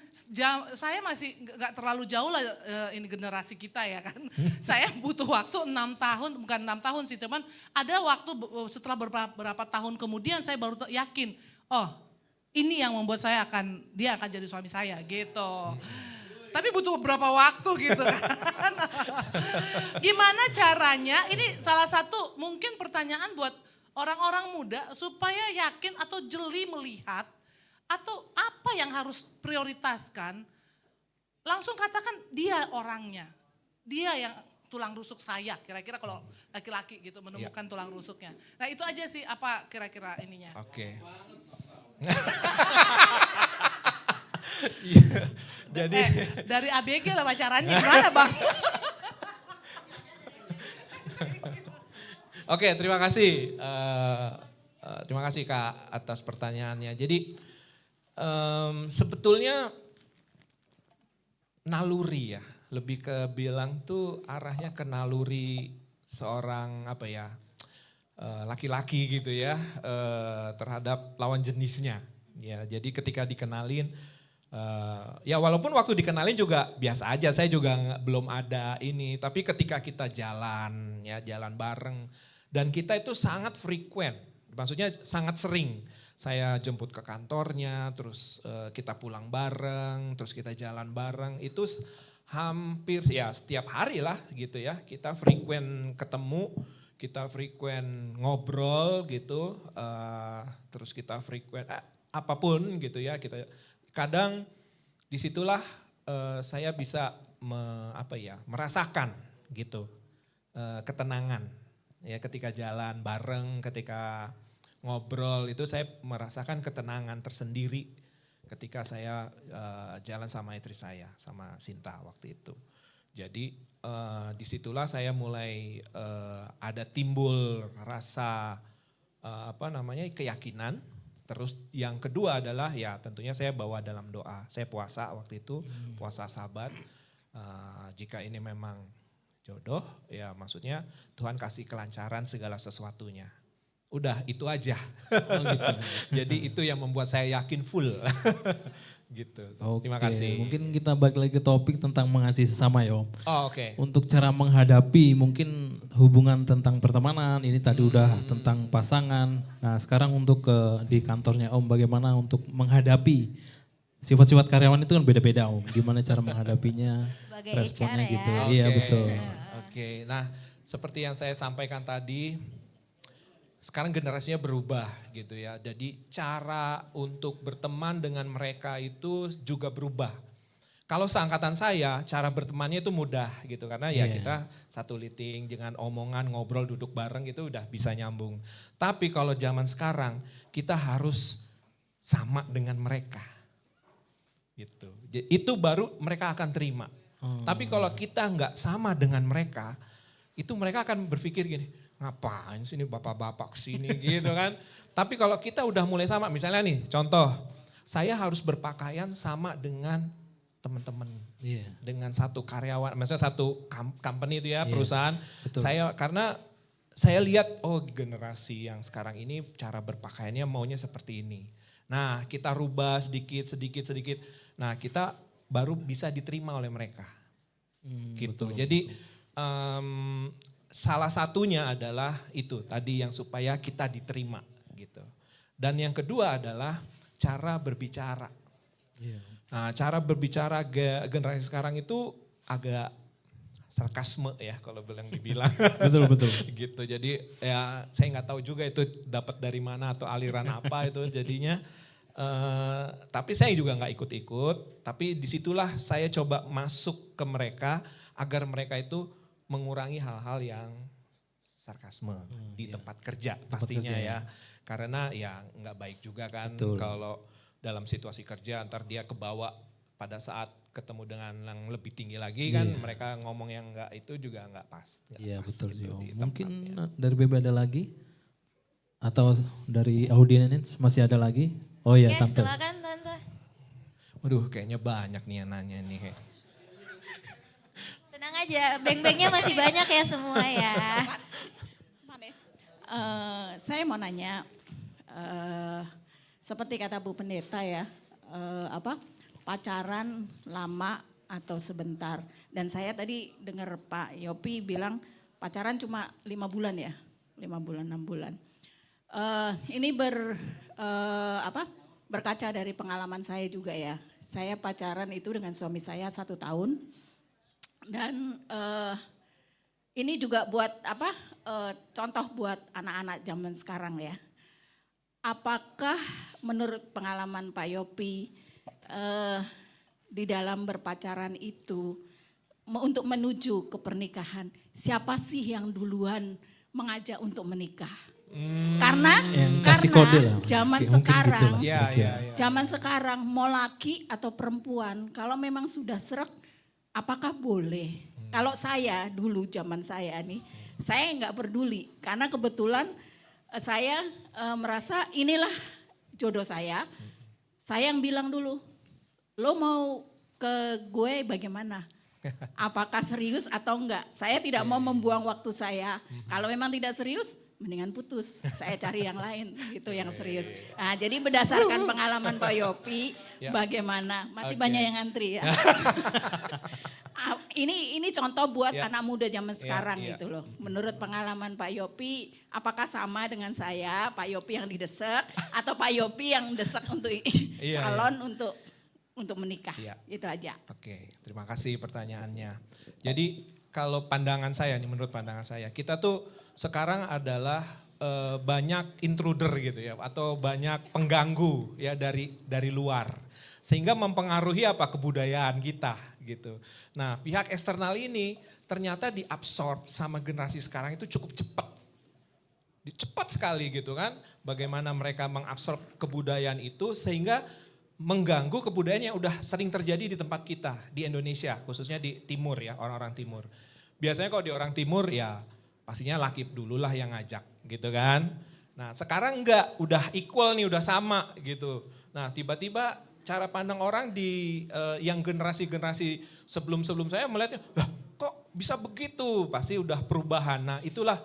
saya masih gak terlalu jauh lah ini generasi kita ya kan. Saya butuh waktu 6 tahun, bukan 6 tahun sih teman. Ada waktu setelah beberapa tahun kemudian saya baru yakin, oh ini yang membuat dia akan jadi suami saya gitu. Tapi butuh beberapa waktu gitu kan. Gimana caranya, ini salah satu mungkin pertanyaan buat orang-orang muda supaya yakin atau jeli melihat atau apa yang harus prioritaskan, langsung katakan dia orangnya. Dia yang tulang rusuk saya, kira-kira kalau laki-laki gitu menemukan tulang rusuknya. Nah itu aja sih apa kira-kira ininya. Oke. Jadi dari ABG lah pacarannya gimana Bang? Oke, terima kasih. Terima kasih Kak atas pertanyaannya. Jadi sebetulnya naluri ya, lebih ke bilang tuh arahnya ke naluri seorang laki-laki gitu ya, terhadap lawan jenisnya. Ya, jadi ketika dikenalin, ya walaupun waktu dikenalin juga biasa aja, saya juga belum ada ini. Tapi ketika kita jalan bareng, dan kita itu sangat frequent, maksudnya sangat sering. Saya jemput ke kantornya, terus kita pulang bareng, terus kita jalan bareng. Itu hampir ya setiap hari lah gitu ya. Kita frequent ketemu, kita frequent ngobrol gitu. Terus kita frequent apapun gitu ya. Kita kadang disitulah saya bisa merasakan gitu ketenangan ya ketika jalan bareng, ketika ngobrol itu saya merasakan ketenangan tersendiri ketika saya jalan sama istri saya, sama Sinta waktu itu. Jadi disitulah saya mulai ada timbul rasa keyakinan. Terus yang kedua adalah ya tentunya saya bawa dalam doa. Saya puasa waktu itu, puasa Sabat. Jika ini memang jodoh, ya maksudnya Tuhan kasih kelancaran segala sesuatunya. Udah itu aja. Oh, gitu. Jadi itu yang membuat saya yakin full. Gitu. Terima kasih. Mungkin kita balik lagi ke topik tentang mengasihi sesama ya Om. Oh, oke. Untuk cara menghadapi mungkin hubungan tentang pertemanan, ini tadi udah tentang pasangan. Nah sekarang untuk di kantornya Om, bagaimana untuk menghadapi sifat-sifat karyawan itu kan beda-beda Om. Gimana cara menghadapinya, Sebagai responnya HR ya. gitu. Iya betul. Oke, nah seperti yang saya sampaikan tadi, sekarang generasinya berubah gitu ya. Jadi cara untuk berteman dengan mereka itu juga berubah. Kalau seangkatan saya, cara bertemannya itu mudah gitu. Karena ya kita satu liting dengan omongan, ngobrol, duduk bareng gitu udah bisa nyambung. Tapi kalau zaman sekarang kita harus sama dengan mereka. Gitu. Itu baru mereka akan terima. Tapi kalau kita nggak sama dengan mereka, itu mereka akan berpikir gini, ngapain sih ini bapak-bapak kesini gitu kan. Tapi kalau kita udah mulai sama, misalnya nih contoh, saya harus berpakaian sama dengan teman-teman. Dengan satu karyawan, maksudnya satu company itu ya, perusahaan. Betul. Karena saya lihat, oh generasi yang sekarang ini cara berpakaiannya maunya seperti ini. Nah kita rubah sedikit. Nah kita baru bisa diterima oleh mereka. Gitu. Betul, Jadi salah satunya adalah itu tadi yang supaya kita diterima gitu. Dan yang kedua adalah cara berbicara. Nah, cara berbicara generasi sekarang itu agak sarkasme ya kalau dibilang. Betul. Gitu. Jadi ya saya nggak tahu juga itu dapat dari mana atau aliran apa itu jadinya Tapi saya juga nggak ikut-ikut, tapi disitulah saya coba masuk ke mereka agar mereka itu mengurangi hal-hal yang sarkasme di tempat kerja pastinya ya. Karena ya nggak baik juga kan kalau dalam situasi kerja ntar dia kebawa pada saat ketemu dengan yang lebih tinggi lagi kan mereka ngomong yang nggak itu juga nggak pas. Iya betul sih gitu Om. di Mungkin tempatnya. dari BB ada lagi? Atau dari audiens masih ada lagi? Oh ya Oke, Tante. silakan Tante. Waduh kayaknya banyak nih yang nanya nih. Tenang aja, beng-bengnya masih banyak ya semua ya. Saya mau nanya, seperti kata Bu Pendeta ya, pacaran lama atau sebentar. Dan saya tadi dengar Pak Yopi bilang pacaran cuma 5 bulan ya, 5 bulan, 6 bulan. Ini berkaca dari pengalaman saya juga ya. Saya pacaran itu dengan suami saya 1 tahun. Dan ini juga buat contoh buat anak-anak zaman sekarang ya. Apakah menurut pengalaman Pak Yopi di dalam berpacaran itu untuk menuju ke pernikahan, siapa sih yang duluan mengajak untuk menikah? Karena kasih kode lah. zaman Mungkin sekarang, gitu lah. zaman sekarang mau laki atau perempuan, kalau memang sudah srek, apakah boleh? Kalau saya dulu zaman saya nih, saya nggak peduli karena kebetulan saya merasa inilah jodoh saya. Saya yang bilang dulu, lo mau ke gue bagaimana? Apakah serius atau enggak? Saya tidak mau membuang waktu saya. Kalau memang tidak serius, mendingan putus. Saya cari yang lain gitu yang serius. Nah, jadi berdasarkan pengalaman Pak Yopi, bagaimana? Masih banyak yang antri ya. Ini contoh buat anak muda zaman sekarang gitu loh. Menurut pengalaman Pak Yopi, apakah sama dengan saya, Pak Yopi yang didesak atau Pak Yopi yang desak untuk calon untuk menikah? Itu aja. Oke, terima kasih pertanyaannya. Jadi kalau pandangan saya nih, menurut pandangan saya, kita tuh sekarang adalah banyak intruder gitu ya, atau banyak pengganggu ya dari luar, sehingga mempengaruhi kebudayaan kita gitu. Nah, pihak eksternal ini ternyata diabsorb sama generasi sekarang itu cukup cepat. Cepat sekali gitu kan, bagaimana mereka mengabsorb kebudayaan itu sehingga mengganggu kebudayaan yang udah sering terjadi di tempat kita, di Indonesia, khususnya di timur ya, orang-orang timur. Biasanya kalau di orang timur ya pastinya laki dulu lah yang ngajak gitu kan. Nah sekarang enggak, udah equal nih, udah sama gitu. Nah tiba-tiba cara pandang orang di yang generasi-generasi sebelum-sebelum saya melihatnya, lah kok bisa begitu, pasti udah perubahan. Nah itulah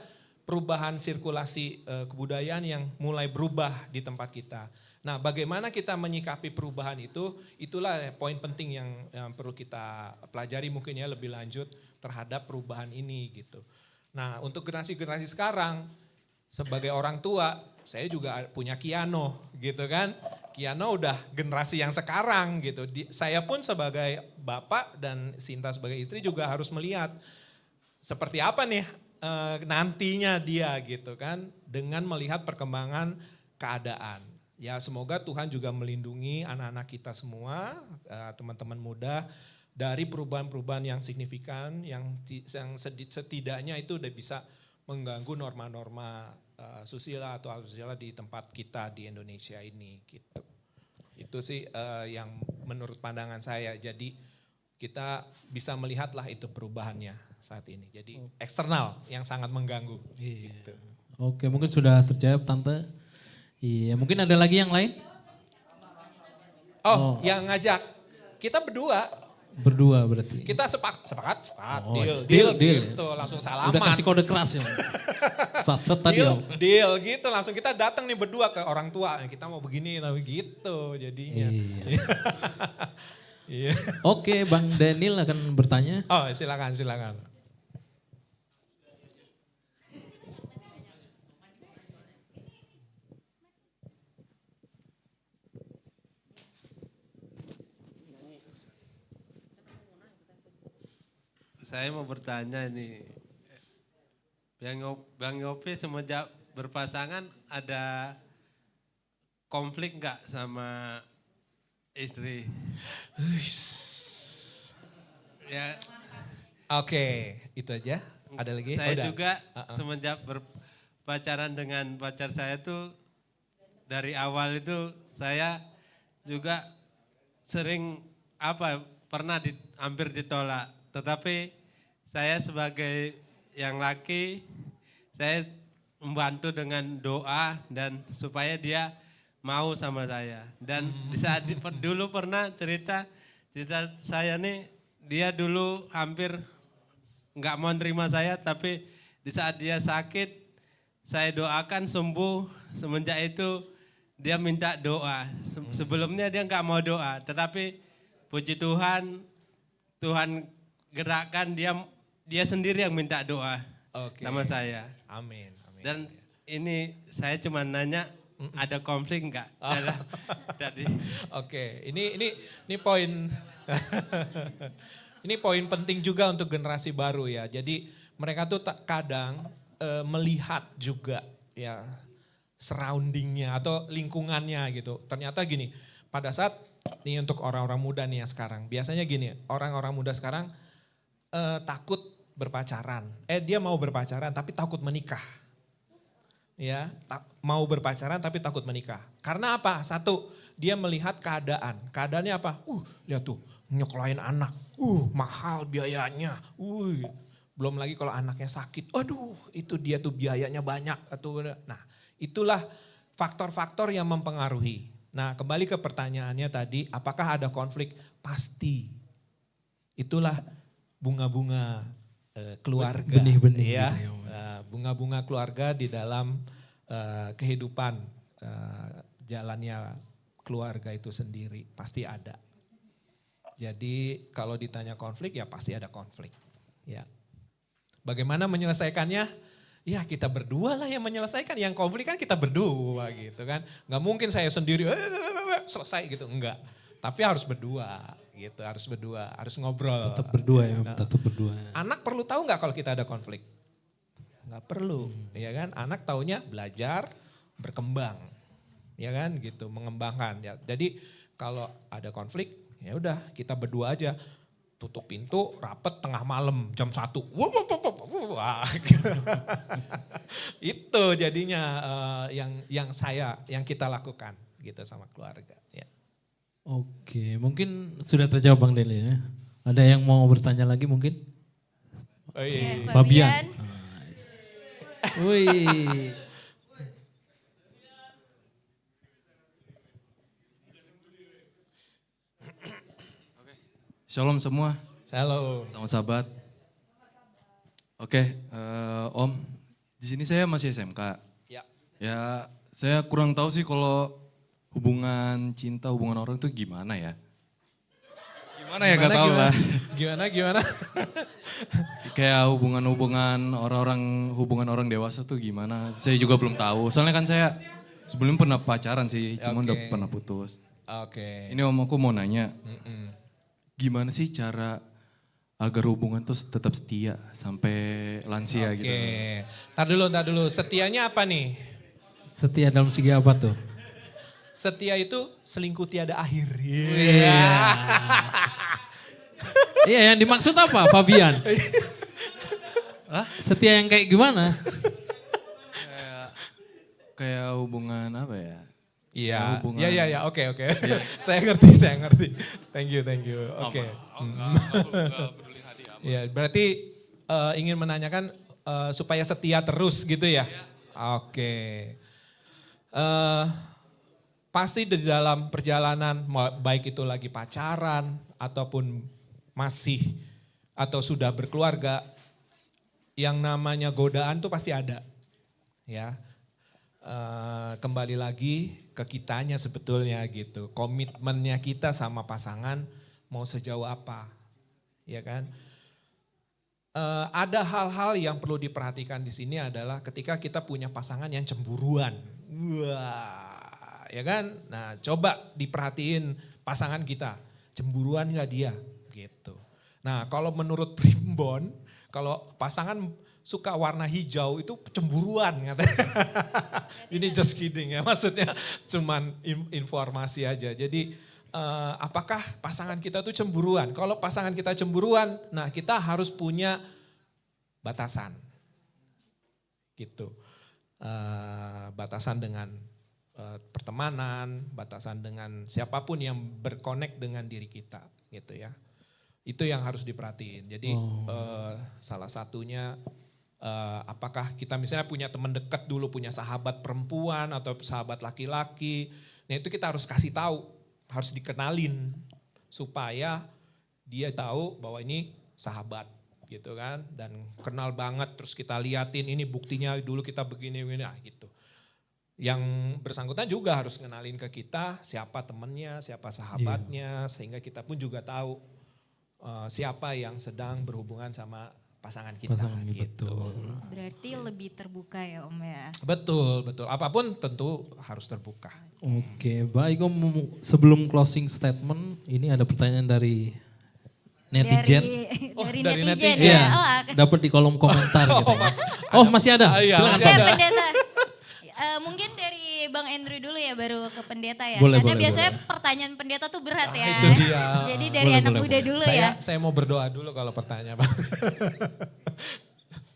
perubahan sirkulasi kebudayaan yang mulai berubah di tempat kita. Nah bagaimana kita menyikapi perubahan itu, itulah poin penting yang perlu kita pelajari mungkin ya lebih lanjut terhadap perubahan ini gitu. Nah untuk generasi-generasi sekarang, sebagai orang tua, saya juga punya Kiano gitu kan. Kiano udah generasi yang sekarang gitu. Saya pun sebagai bapak dan Sinta sebagai istri juga harus melihat seperti apa nih nantinya dia gitu kan. Dengan melihat perkembangan keadaan. Ya semoga Tuhan juga melindungi anak-anak kita semua, teman-teman muda dari perubahan-perubahan yang signifikan, yang setidaknya itu udah bisa mengganggu norma-norma susila atau asusila di tempat kita di Indonesia ini gitu. Itu sih yang menurut pandangan saya. Jadi kita bisa melihatlah itu perubahannya saat ini. Jadi eksternal yang sangat mengganggu. Gitu. Oke, mungkin sudah terjawab Tante. Iya, mungkin ada lagi yang lain? Yang ngajak kita berdua. Berdua berarti. Kita sepakat, Oh, deal deal. gitu, langsung salaman. Udah kasih kode keras ya. Sat-sat tadi Om. Deal gitu, langsung kita datang nih berdua ke orang tua, kita mau begini, tapi gitu jadinya. Iya. Oke, Bang Daniel akan bertanya. Oh silakan. Saya mau bertanya nih, Bang Yopi semenjak berpasangan ada konflik nggak sama istri? Ya, Oke, itu aja. Ada lagi? saya Udah. juga semenjak berpacaran dengan pacar saya tuh dari awal itu saya juga sering pernah hampir ditolak. Tetapi saya sebagai yang laki, saya membantu dengan doa dan supaya dia mau sama saya. Dan di saat dulu pernah cerita saya nih, dia dulu hampir nggak mau nerima saya, tapi di saat dia sakit, saya doakan sembuh. Semenjak itu dia minta doa. Sebelumnya dia nggak mau doa, tetapi puji Tuhan, Tuhan gerakkan dia sendiri yang minta doa sama saya. Amin. Dan ini saya cuma nanya, ada konflik nggak? Tadi. Oke, ini poin ini poin penting juga untuk generasi baru ya. Jadi mereka tuh kadang melihat juga ya surroundingnya atau lingkungannya gitu. Ternyata gini, pada saat nih untuk orang-orang muda nih ya sekarang, biasanya gini, orang-orang muda sekarang takut berpacaran. Dia mau berpacaran tapi takut menikah. Ya, mau berpacaran tapi takut menikah. Karena apa? Satu, dia melihat keadaan. Keadaannya apa? Lihat tuh, nyekolahin anak. Mahal biayanya. Belum lagi kalau anaknya sakit. Aduh, itu dia tuh biayanya banyak. Nah, itulah faktor-faktor yang mempengaruhi. Nah, kembali ke pertanyaannya tadi, apakah ada konflik? Pasti. Itulah bunga-bunga keluarga. Benih-benih Ya. gitu ya. Bunga-bunga keluarga di dalam kehidupan jalannya keluarga itu sendiri. Pasti ada. Jadi kalau ditanya konflik ya pasti ada konflik. Ya. Bagaimana menyelesaikannya? Ya kita berdua lah yang menyelesaikan. Yang konflik kan kita berdua gitu kan. Gak mungkin saya sendiri selesai gitu, enggak. Tapi harus berdua gitu, harus ngobrol. Tetap berdua ya, tetap berdua. Anak perlu tahu nggak kalau kita ada konflik? Nggak perlu, ya kan? Anak taunya belajar, berkembang, ya kan? Gitu, mengembangkan. Ya. Jadi kalau ada konflik, ya udah kita berdua aja. Tutup pintu, rapet tengah malam jam 1. Wah, gitu. Itu jadinya yang kita lakukan gitu sama keluarga. Ya. Oke, mungkin sudah terjawab Bang Deli ya. Ada yang mau bertanya lagi mungkin? Oke, Fabian. Nice. Wih. Shalom semua. Shalom. Sama sahabat. Oke, Om, di sini saya masih SMK. Ya. Ya, saya kurang tahu sih kalau hubungan cinta, hubungan orang itu gimana ya? Gimana ya, gak tahu lah. Gimana? Kayak hubungan orang dewasa tuh gimana? Saya juga belum tahu. Soalnya kan saya sebelumnya pernah pacaran sih, cuman udah pernah putus. Oke. Ini Om, aku mau nanya, gimana sih cara agar hubungan tuh tetap setia sampai lansia gitu? Oke. Tar dulu. Setianya apa nih? Setia dalam segi apa tuh? Setia itu selingkuh tiada akhir. Iya, yang dimaksud apa Fabian? Setia yang kayak gimana? Kayak hubungan apa ya? Iya, hubungan- iya, oke. Saya ngerti. Thank you. Oke. Iya, berarti ingin menanyakan supaya setia terus gitu ya? Oke. Pasti di dalam perjalanan, baik itu lagi pacaran ataupun masih atau sudah berkeluarga, yang namanya godaan tuh pasti ada, ya. Kembali lagi ke kitanya sebetulnya gitu, komitmennya kita sama pasangan mau sejauh apa, ya kan? Ada hal-hal yang perlu diperhatikan di sini adalah ketika kita punya pasangan yang cemburuan, wah, ya kan? Nah, coba diperhatiin pasangan kita, cemburuan nggak dia, gitu. Nah, kalau menurut Primbon, kalau pasangan suka warna hijau itu cemburuan katanya. Ini just kidding ya, maksudnya cuman informasi aja. Jadi apakah pasangan kita tuh cemburuan? Kalau pasangan kita cemburuan, nah kita harus punya batasan. Gitu. Batasan dengan pertemanan, batasan dengan siapapun yang berkonek dengan diri kita gitu ya. Itu yang harus diperhatiin. Jadi salah satunya apakah kita misalnya punya teman dekat dulu, punya sahabat perempuan atau sahabat laki-laki. Nah itu kita harus kasih tahu, harus dikenalin supaya dia tahu bahwa ini sahabat gitu kan. Dan kenal banget terus kita liatin ini buktinya dulu kita begini-begini gitu. Yang bersangkutan juga harus kenalin ke kita siapa temennya, siapa sahabatnya. Sehingga kita pun juga tahu siapa yang sedang berhubungan sama pasangan kita gitu. Berarti lebih terbuka ya Om ya. Betul, betul. Apapun tentu harus terbuka. Oke, baik Om. Sebelum closing statement, ini ada pertanyaan dari netizen. Dari netizen Iya, ya. Oh, dapat di kolom komentar gitu. Oh, masih ada? Iya, Silakan. Oke, pendeta. Mungkin dari Bang Andrew dulu ya baru ke pendeta ya. Boleh, Karena boleh, biasanya pertanyaan pendeta tuh berat ya. Itu dia. Jadi dari anak muda dulu ya. Saya mau berdoa dulu kalau pertanyaan Bang.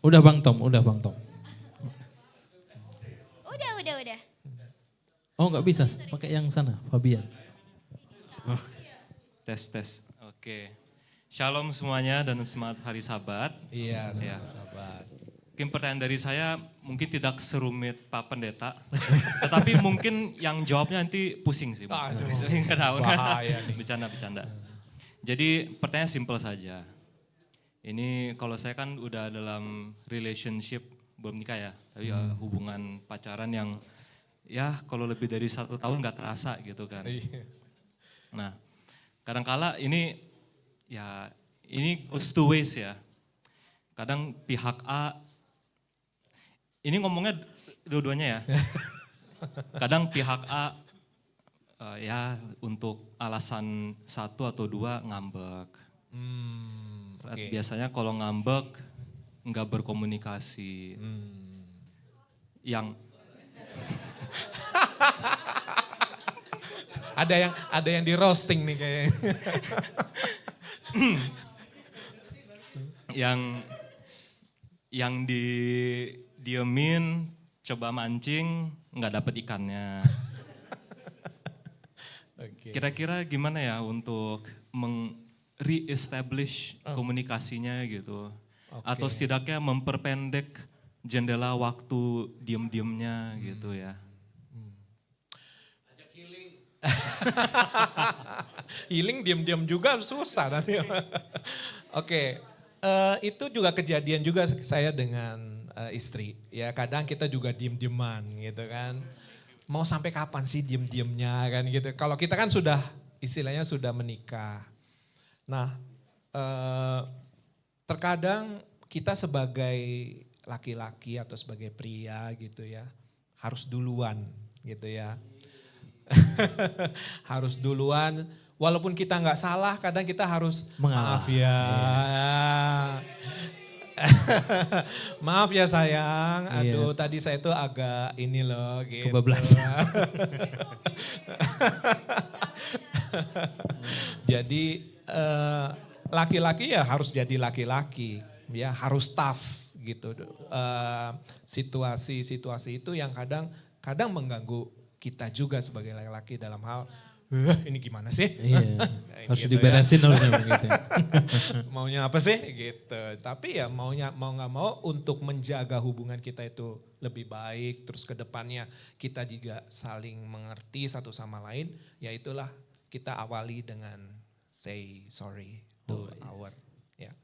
Udah Bang Tom, udah Bang Tom. Udah. Oh nggak bisa, pakai yang sana, Fabian. Tes. Oke. Shalom semuanya dan semangat hari Sabat. Iya, Ya. sahabat. Mungkin pertanyaan dari saya mungkin tidak serumit Pak Pendeta. Tetapi mungkin yang jawabnya nanti pusing sih. Aduh, Nggak tahu. bahaya nih. Bercanda. Jadi pertanyaan simpel saja. Ini kalau saya kan udah dalam relationship, belum nikah ya. Tapi hubungan pacaran yang ya kalau lebih dari 1 tahun gak terasa gitu kan. Nah kadangkala ini ya ini goes two ways ya. Kadang pihak A, ini ngomongnya dua-duanya ya. Kadang pihak A ya untuk alasan 1 atau 2 ngambek. Okay. Biasanya kalau ngambek nggak berkomunikasi. Yang ada yang di roasting nih kayaknya. yang diemin, coba mancing, nggak dapet ikannya. Kira-kira gimana ya untuk re-establish komunikasinya gitu. Atau setidaknya memperpendek jendela waktu diem-diemnya gitu ya. Healing diam-diam juga susah nanti. Oke, itu juga kejadian juga saya dengan istri. Ya kadang kita juga diem-dieman gitu kan. Mau sampai kapan sih diem-diemnya kan gitu. Kalau kita kan sudah istilahnya sudah menikah. Nah terkadang kita sebagai laki-laki atau sebagai pria gitu ya. Harus duluan gitu ya. Harus duluan, walaupun kita nggak salah, kadang kita harus Mengalah. maaf ya, maaf ya sayang. Aduh, tadi saya tuh agak ini loh, gitu. Kebablasan. Jadi laki-laki ya harus jadi laki-laki, ya harus tough gitu. Situasi-situasi itu yang kadang mengganggu kita juga sebagai laki-laki dalam hal ini gimana sih? Iya, harus Gitu diberesin harusnya begitu. Maunya apa sih gitu. Tapi ya mau nggak mau untuk menjaga hubungan kita itu lebih baik. Terus ke depannya kita juga saling mengerti satu sama lain. Ya itulah kita awali dengan say sorry to our. Ya.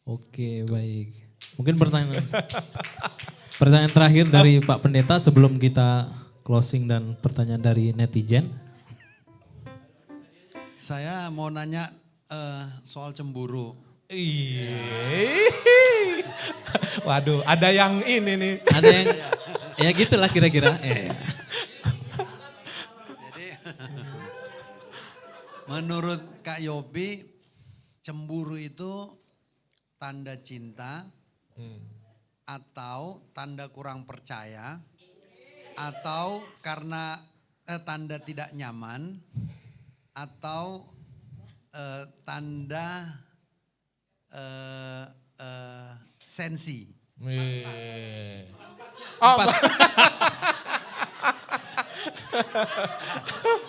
Oke, baik. Mungkin pertanyaan terakhir dari Pak Pendeta sebelum kita closing dan pertanyaan dari netizen. Saya mau nanya soal cemburu. Waduh, ada yang ini nih. Ada yang ya gitulah kira-kira. Jadi menurut Kak Yobi, cemburu itu tanda cinta atau tanda kurang percaya, atau karena tanda tidak nyaman, atau tanda sensi.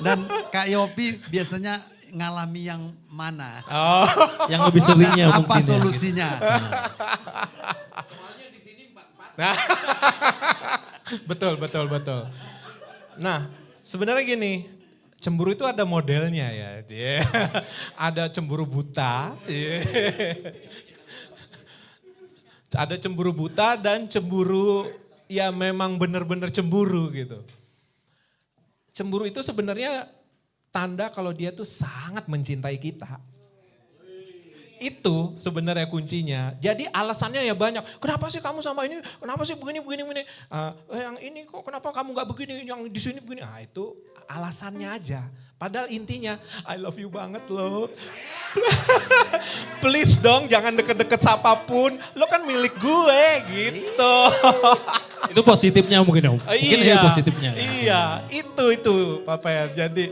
Dan Kak Yopi biasanya ngalami yang mana? Yang lebih seringnya Apa mungkin ya. solusinya? Betul. Nah, sebenarnya gini, cemburu itu ada modelnya ya. Ada cemburu buta. Ada cemburu buta dan cemburu ya memang benar-benar cemburu gitu. Cemburu itu sebenarnya tanda kalau dia tuh sangat mencintai kita. Itu sebenarnya kuncinya. Jadi alasannya ya banyak. Kenapa sih kamu sama ini? Kenapa sih begini? Yang ini kok kenapa kamu gak begini? Yang di sini begini? Ah itu alasannya aja. Padahal intinya I love you banget loh. Please dong jangan deket-deket siapapun. Lo kan milik gue gitu. Itu positifnya mungkin Om. Mungkin iya, positifnya. Iya, itu Papa ya. Jadi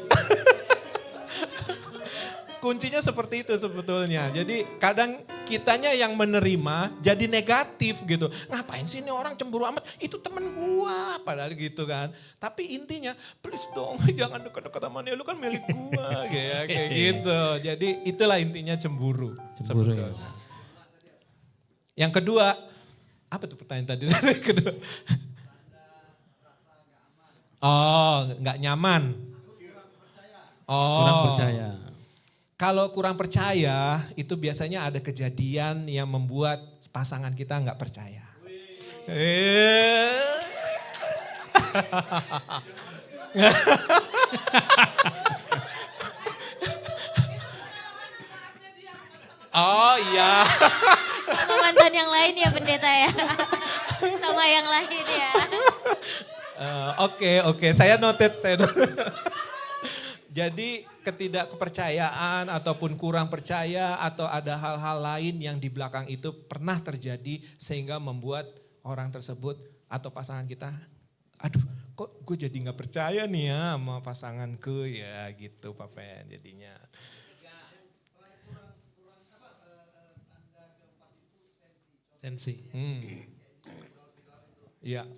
kuncinya seperti itu sebetulnya. Jadi kadang kitanya yang menerima jadi negatif gitu. Ngapain sih ini orang cemburu amat? Itu temen gua. Padahal gitu kan. Tapi intinya please dong jangan dekat-dekat sama dia. Lu kan milik gua. Kayak gitu. Jadi itulah intinya cemburu. Cemburu ya. Sebetulnya. Yang kedua, apa tuh pertanyaan tadi? Kedua. Oh, nggak nyaman. Oh. Kurang percaya. Kalau kurang percaya, itu biasanya ada kejadian yang membuat pasangan kita nggak percaya. Oh iya. Sama mantan yang lain ya pendeta ya. Sama yang lain ya. Oke, saya noted. Jadi ketidakpercayaan ataupun kurang percaya atau ada hal-hal lain yang di belakang itu pernah terjadi sehingga membuat orang tersebut atau pasangan kita, aduh kok gue jadi gak percaya nih ya sama pasanganku ya gitu Papa jadinya. Sensi. Iya.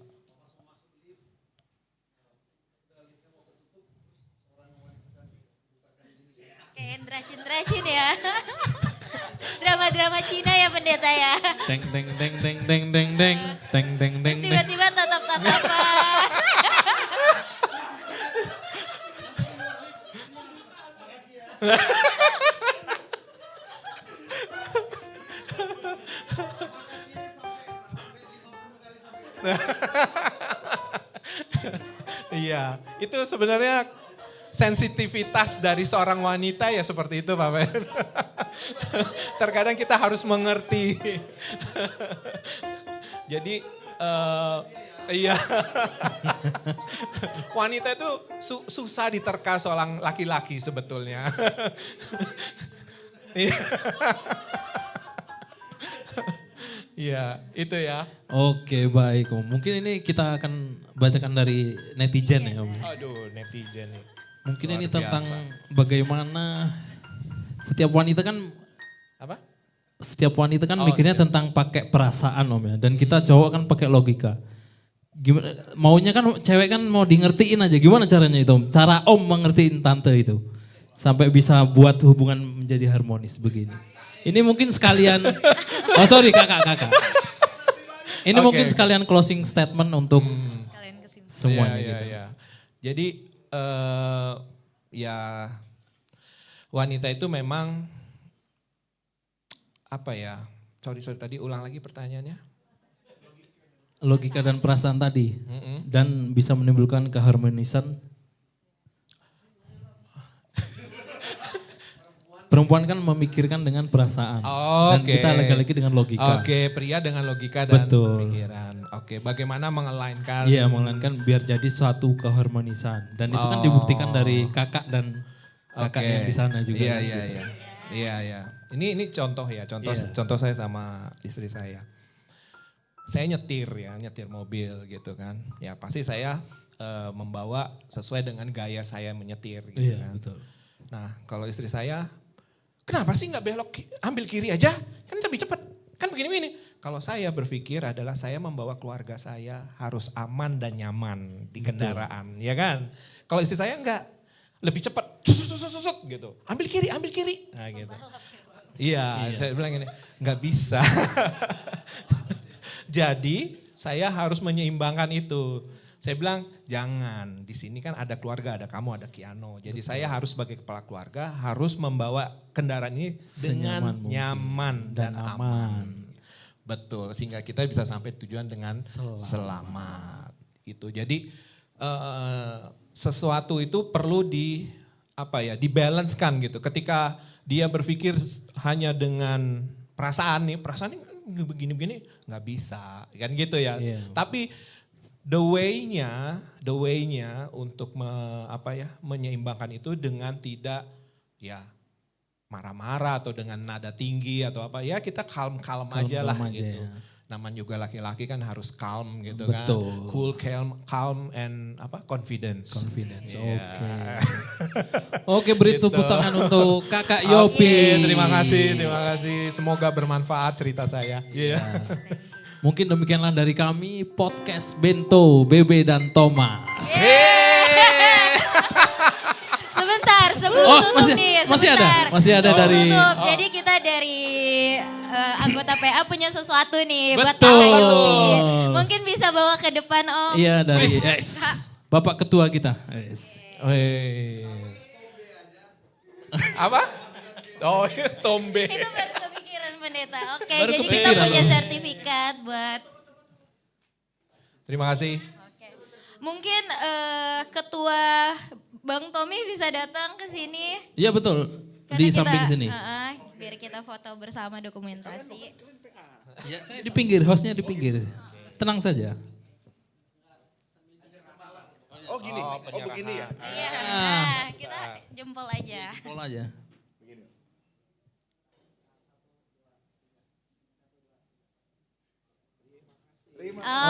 Kayak Dracin ya. Drama-drama Cina ya pendeta ya. Deng deng deng deng deng deng deng deng deng deng. Terus tiba-tiba tatap-tatapan. Iya, itu sebenarnya sensitivitas dari seorang wanita ya seperti itu Pak Ben. Terkadang kita harus mengerti. Jadi iya. Wanita itu susah diterka seorang laki-laki sebetulnya. Iya, itu ya. Oke baik Om. Mungkin ini kita akan bacakan dari netizen ya Om. Aduh netizen nih. Mungkin Luar ini tentang biasa. bagaimana setiap wanita kan Apa? setiap wanita kan Oh, mikirnya setiap. tentang pakai perasaan Om ya. Dan kita cowok kan pakai logika. Gimana maunya kan cewek kan mau di ngertiin aja. Gimana caranya itu Om? Cara Om mengertiin tante itu sampai bisa buat hubungan menjadi harmonis begini. Ini mungkin sekalian oh sorry kakak. Ini Oke. mungkin sekalian closing statement untuk Kalian kesimpulan. semuanya Iya, gitu. iya. Jadi ya wanita itu memang apa ya? Sorry tadi ulang lagi pertanyaannya. Logika dan perasaan tadi dan bisa menimbulkan keharmonisan. Perempuan kan memikirkan dengan perasaan dan Oke. kita lagi-lagi dengan logika. Oke, pria dengan logika dan Betul. pikiran. Oke, bagaimana mengelainkan? Iya, melainkan biar jadi suatu keharmonisan dan itu kan dibuktikan dari kakak dan kakak yang di sana juga. Iya, kan, iya, gitu. iya. Iya, iya. Ini contoh ya, Iya. contoh saya sama istri saya. saya nyetir mobil gitu kan. Ya pasti saya membawa sesuai dengan gaya saya menyetir gitu Iya, kan. betul. Nah kalau istri saya, kenapa sih nggak belok ambil kiri aja? Kan lebih cepat, kan begini-begini. Kalau saya berpikir adalah saya membawa keluarga saya harus aman dan nyaman di kendaraan, ya kan? Kalau istri saya enggak, lebih cepat, susut gitu. Ambil kiri. Nah gitu. Iya, saya bilang ini, nggak bisa. Jadi saya harus menyeimbangkan itu. Saya bilang jangan, di sini kan ada keluarga, ada kamu, ada Kiano. Jadi saya harus sebagai kepala keluarga harus membawa kendaraan ini dengan Senyaman mungkin nyaman dan dan aman. Betul, sehingga kita bisa sampai tujuan dengan selamat. Itu. Jadi sesuatu itu perlu dibalancekan gitu. Ketika dia berpikir hanya dengan perasaan ini begini-begini nggak bisa, kan gitu ya. Iya. Tapi the way-nya untuk menyeimbangkan itu dengan tidak ya marah-marah atau dengan nada tinggi atau apa, ya kita kalem aja lah gitu. Ya. Namanya juga laki-laki kan harus calm gitu Betul. kan. Cool, calm and confidence. Iya. Oke, beri Gitu. tepuk tangan untuk Kakak Yopi. Oke, terima kasih. Semoga bermanfaat cerita saya. Iya. Mungkin demikianlah dari kami podcast Bento, Bebe dan Thomas. Sebentar, sebelum Oh, tutup masih- nih. masih ada? Sebentar. Masih ada Sebelum dari- tutup. Jadi kita dari anggota PA punya sesuatu nih buat Betul. Kakak Yopi. Mungkin bisa bawa ke depan Om. Iya, dari Wis. Bapak Ketua kita. Yes. Wes. Apa? Oh, tombe. Itu baru kepikiran pendeta. Oke, Baru jadi kita kepikiran, punya Om. sertifikat buat. Terima kasih. Mungkin Ketua Bang Tommy bisa datang ke sini. Iya betul, Karena di kita, samping sini. biar kita foto bersama dokumentasi. Ya, saya di pinggir, hostnya di pinggir. Tenang saja. Oh gini, begini ya. Iya, nah kita jempol aja. Jempol aja.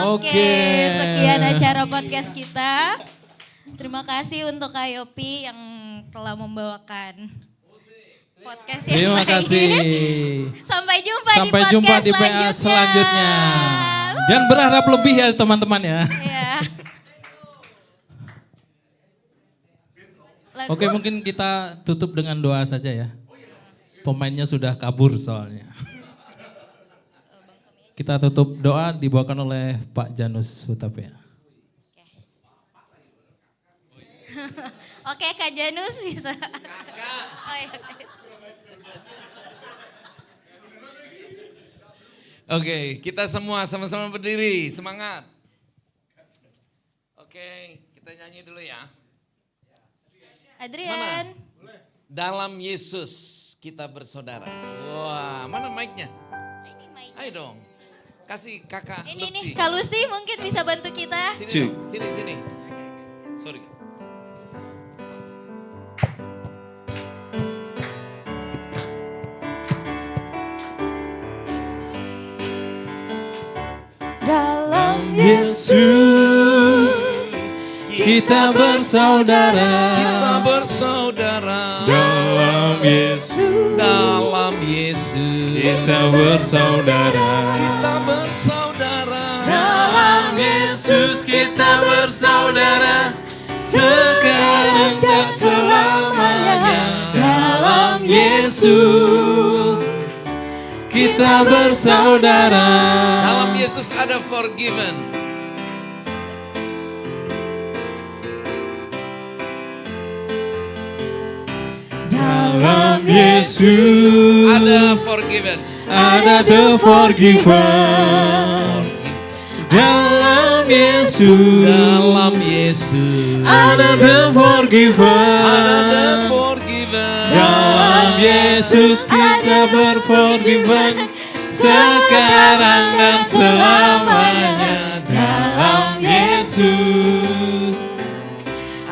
Oke, sekian acara podcast kita. Terima kasih untuk Kak Yopi yang telah membawakan podcast yang Terima lain. kasih. Sampai jumpa Sampai di jumpa podcast di PA selanjutnya. Jangan berharap lebih ya teman-teman ya. Iya. Lagu? Oke, mungkin kita tutup dengan doa saja ya. Pemainnya sudah kabur soalnya. Kita tutup doa dibawakan oleh Pak Janus Hutapea. Oke, Kak Janus bisa. Oh, iya. Oke, kita semua sama-sama berdiri, semangat. Oke, kita nyanyi dulu ya. Adrian. Dalam Yesus kita bersaudara. Wah, mana mic-nya? Ini mic-nya. Ayo dong, kasih kakak Ini nih, Lutfi. Kak Lusti mungkin bisa bantu kita. Sini. Sorry. Dalam Yesus kita bersaudara. Kita bersaudara. Dalam Yesus Dalam Yesus kita bersaudara. kita bersaudara. Dalam Yesus kita bersaudara. Sekarang dan selamanya. Dalam Yesus kita bersaudara. Dalam Yesus ada forgiven. Dalam Yesus Ada forgiven. ada the forgiven. Dalam Yesus Dalam Yesus ada the forgiven. ada the forgiven. Dalam Yesus kita berforgiven sekarang dan selamanya. Dalam Yesus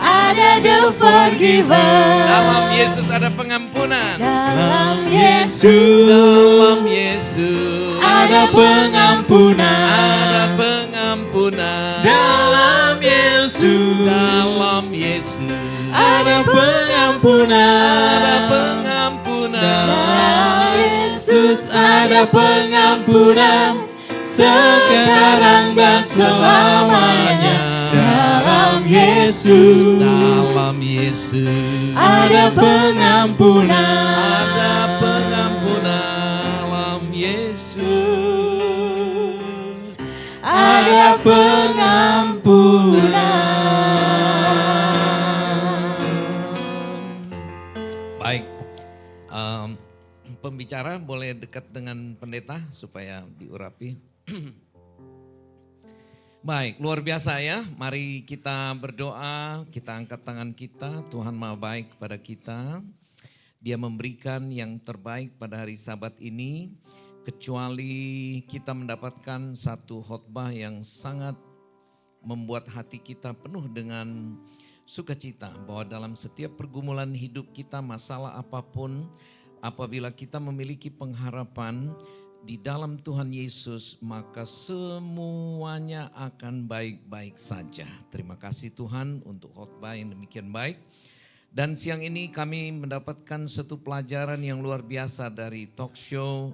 ada the forgiven. forgiven. Dalam Yesus ada pengampunan. Dalam Yesus Dalam Yesus ada pengampunan. ada pengampunan. Dalam Yesus Dalam Yesus ada pengampunan. ada pengampunan. Dalam Yesus ada pengampunan sekarang dan selamanya. Dalam Yesus Dalam Yesus ada pengampunan. ada pengampunan. Dalam Yesus Ada pengampunan. Baik, pembicara boleh dekat dengan pendeta supaya diurapi. Baik, luar biasa ya. Mari kita berdoa, kita angkat tangan kita. Tuhan Maha baik pada kita. Dia memberikan yang terbaik pada hari Sabat ini. Kecuali kita mendapatkan satu khotbah yang sangat membuat hati kita penuh dengan sukacita. Bahwa dalam setiap pergumulan hidup kita, masalah apapun, apabila kita memiliki pengharapan di dalam Tuhan Yesus, maka semuanya akan baik-baik saja. Terima kasih Tuhan untuk khotbah yang demikian baik. Dan siang ini kami mendapatkan satu pelajaran yang luar biasa dari talk show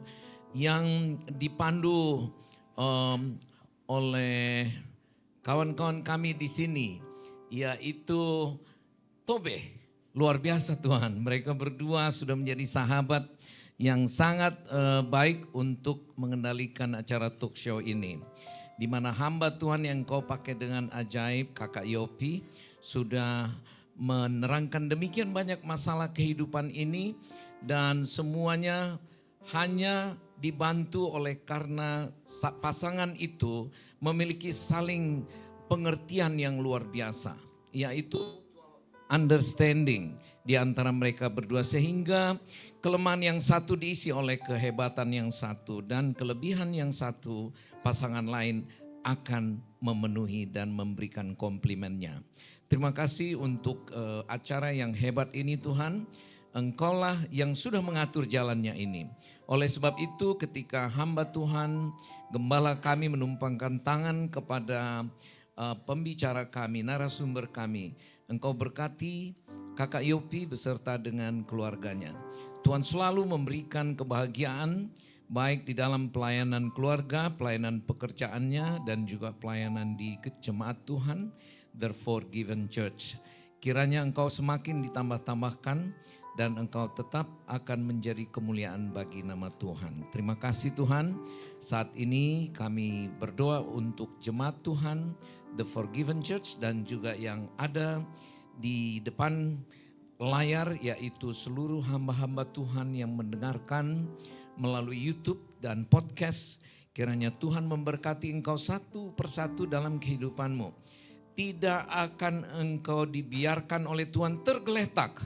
yang dipandu oleh kawan-kawan kami di sini, yaitu Tobe. Luar biasa Tuhan, mereka berdua sudah menjadi sahabat yang sangat baik untuk mengendalikan acara talk show ini. Di mana hamba Tuhan yang kau pakai dengan ajaib, Kakak Yopi, sudah menerangkan demikian banyak masalah kehidupan ini. Dan semuanya hanya dibantu oleh karena pasangan itu memiliki saling pengertian yang luar biasa. Yaitu understanding di antara mereka berdua, sehingga kelemahan yang satu diisi oleh kehebatan yang satu, dan kelebihan yang satu pasangan lain akan memenuhi dan memberikan komplimennya. Terima kasih untuk acara yang hebat ini Tuhan. Engkaulah yang sudah mengatur jalannya ini. Oleh sebab itu ketika hamba Tuhan, gembala kami menumpangkan tangan kepada pembicara kami, narasumber kami, Engkau berkati Kakak Yopi beserta dengan keluarganya. Tuhan selalu memberikan kebahagiaan baik di dalam pelayanan keluarga, pelayanan pekerjaannya, dan juga pelayanan di jemaat Tuhan, The Forgiven Church. Kiranya Engkau semakin ditambah-tambahkan dan Engkau tetap akan menjadi kemuliaan bagi nama Tuhan. Terima kasih Tuhan. Saat ini kami berdoa untuk jemaat Tuhan, The Forgiven Church, dan juga yang ada di depan layar, yaitu seluruh hamba-hamba Tuhan yang mendengarkan melalui YouTube dan podcast. Kiranya Tuhan memberkati engkau satu persatu dalam kehidupanmu. Tidak akan engkau dibiarkan oleh Tuhan tergeletak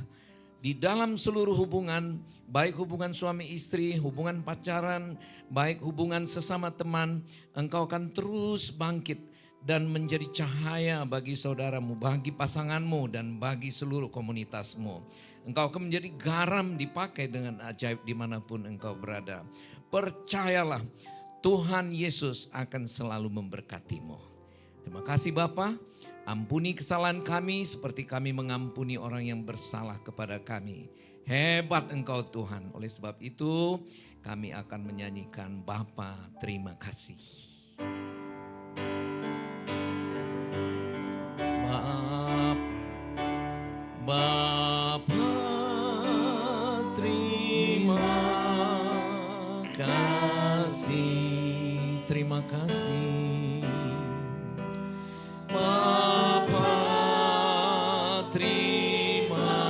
di dalam seluruh hubungan, baik hubungan suami istri, hubungan pacaran, baik hubungan sesama teman. Engkau akan terus bangkit dan menjadi cahaya bagi saudaramu, bagi pasanganmu, dan bagi seluruh komunitasmu. Engkau akan menjadi garam dipakai dengan ajaib dimanapun engkau berada. Percayalah, Tuhan Yesus akan selalu memberkatimu. Terima kasih Bapa, ampuni kesalahan kami seperti kami mengampuni orang yang bersalah kepada kami. Hebat engkau Tuhan, oleh sebab itu kami akan menyanyikan Bapa terima kasih. Bapa terima kasih, terima kasih. Bapa terima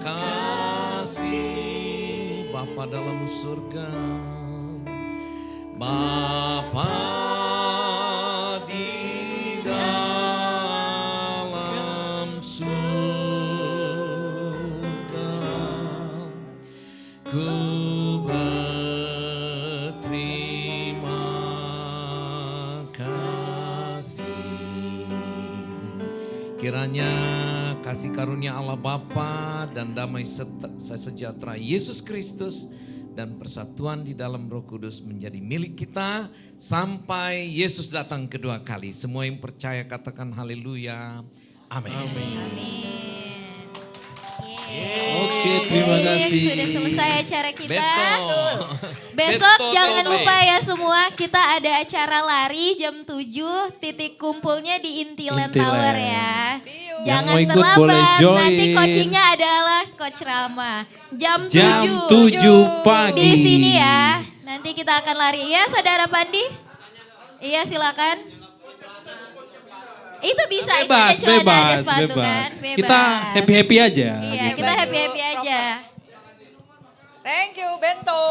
kasih. Bapa dalam surga, Bapa kiranya kasih karunia Allah Bapa dan damai sejahtera Yesus Kristus dan persatuan di dalam Roh Kudus menjadi milik kita sampai Yesus datang kedua kali. Semua yang percaya katakan haleluya. Amin. Oke, terima kasih. Sudah selesai acara kita. Betul. Besok Betul, jangan Tobe. lupa ya semua, kita ada acara lari jam 7, titik kumpulnya di Intiland Intiland. Tower ya. Yang Jangan mau ikut boleh terlambat, join. nanti coachingnya adalah Coach Rama. Jam 7 pagi. Di sini ya, nanti kita akan lari. Ya Saudara Pandi? Iya silakan. Itu bisa, itu ada celana, ada sepatu kan. Bebas. Kita happy-happy aja. Iya, gitu. kita happy-happy aja. Thank you Bento.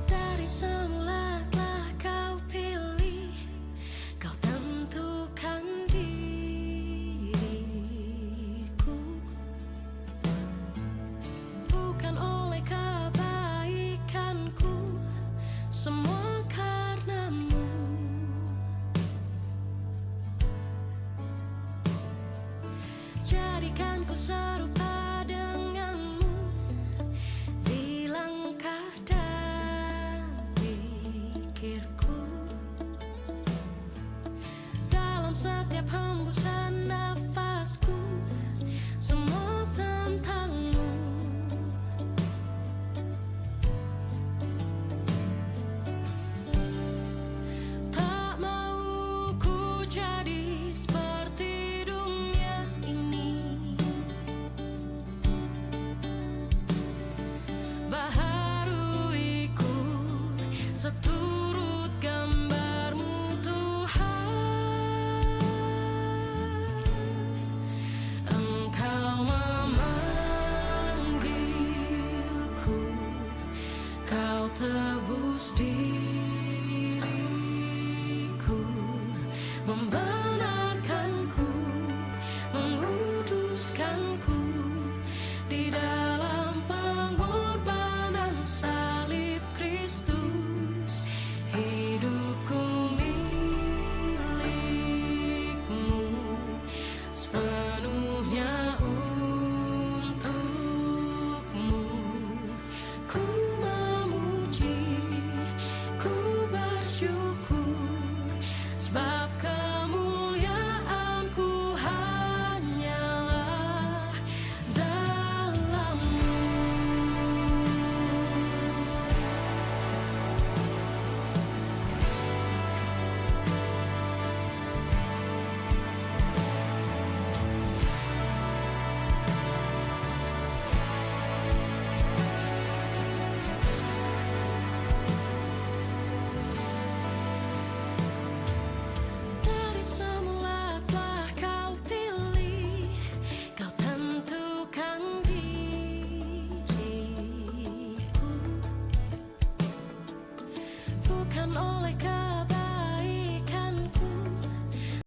Dari semula telah kau pilih, kau tentukan diriku. Bukan oleh kebaikanku, semua karenamu. Jadikan ku serupa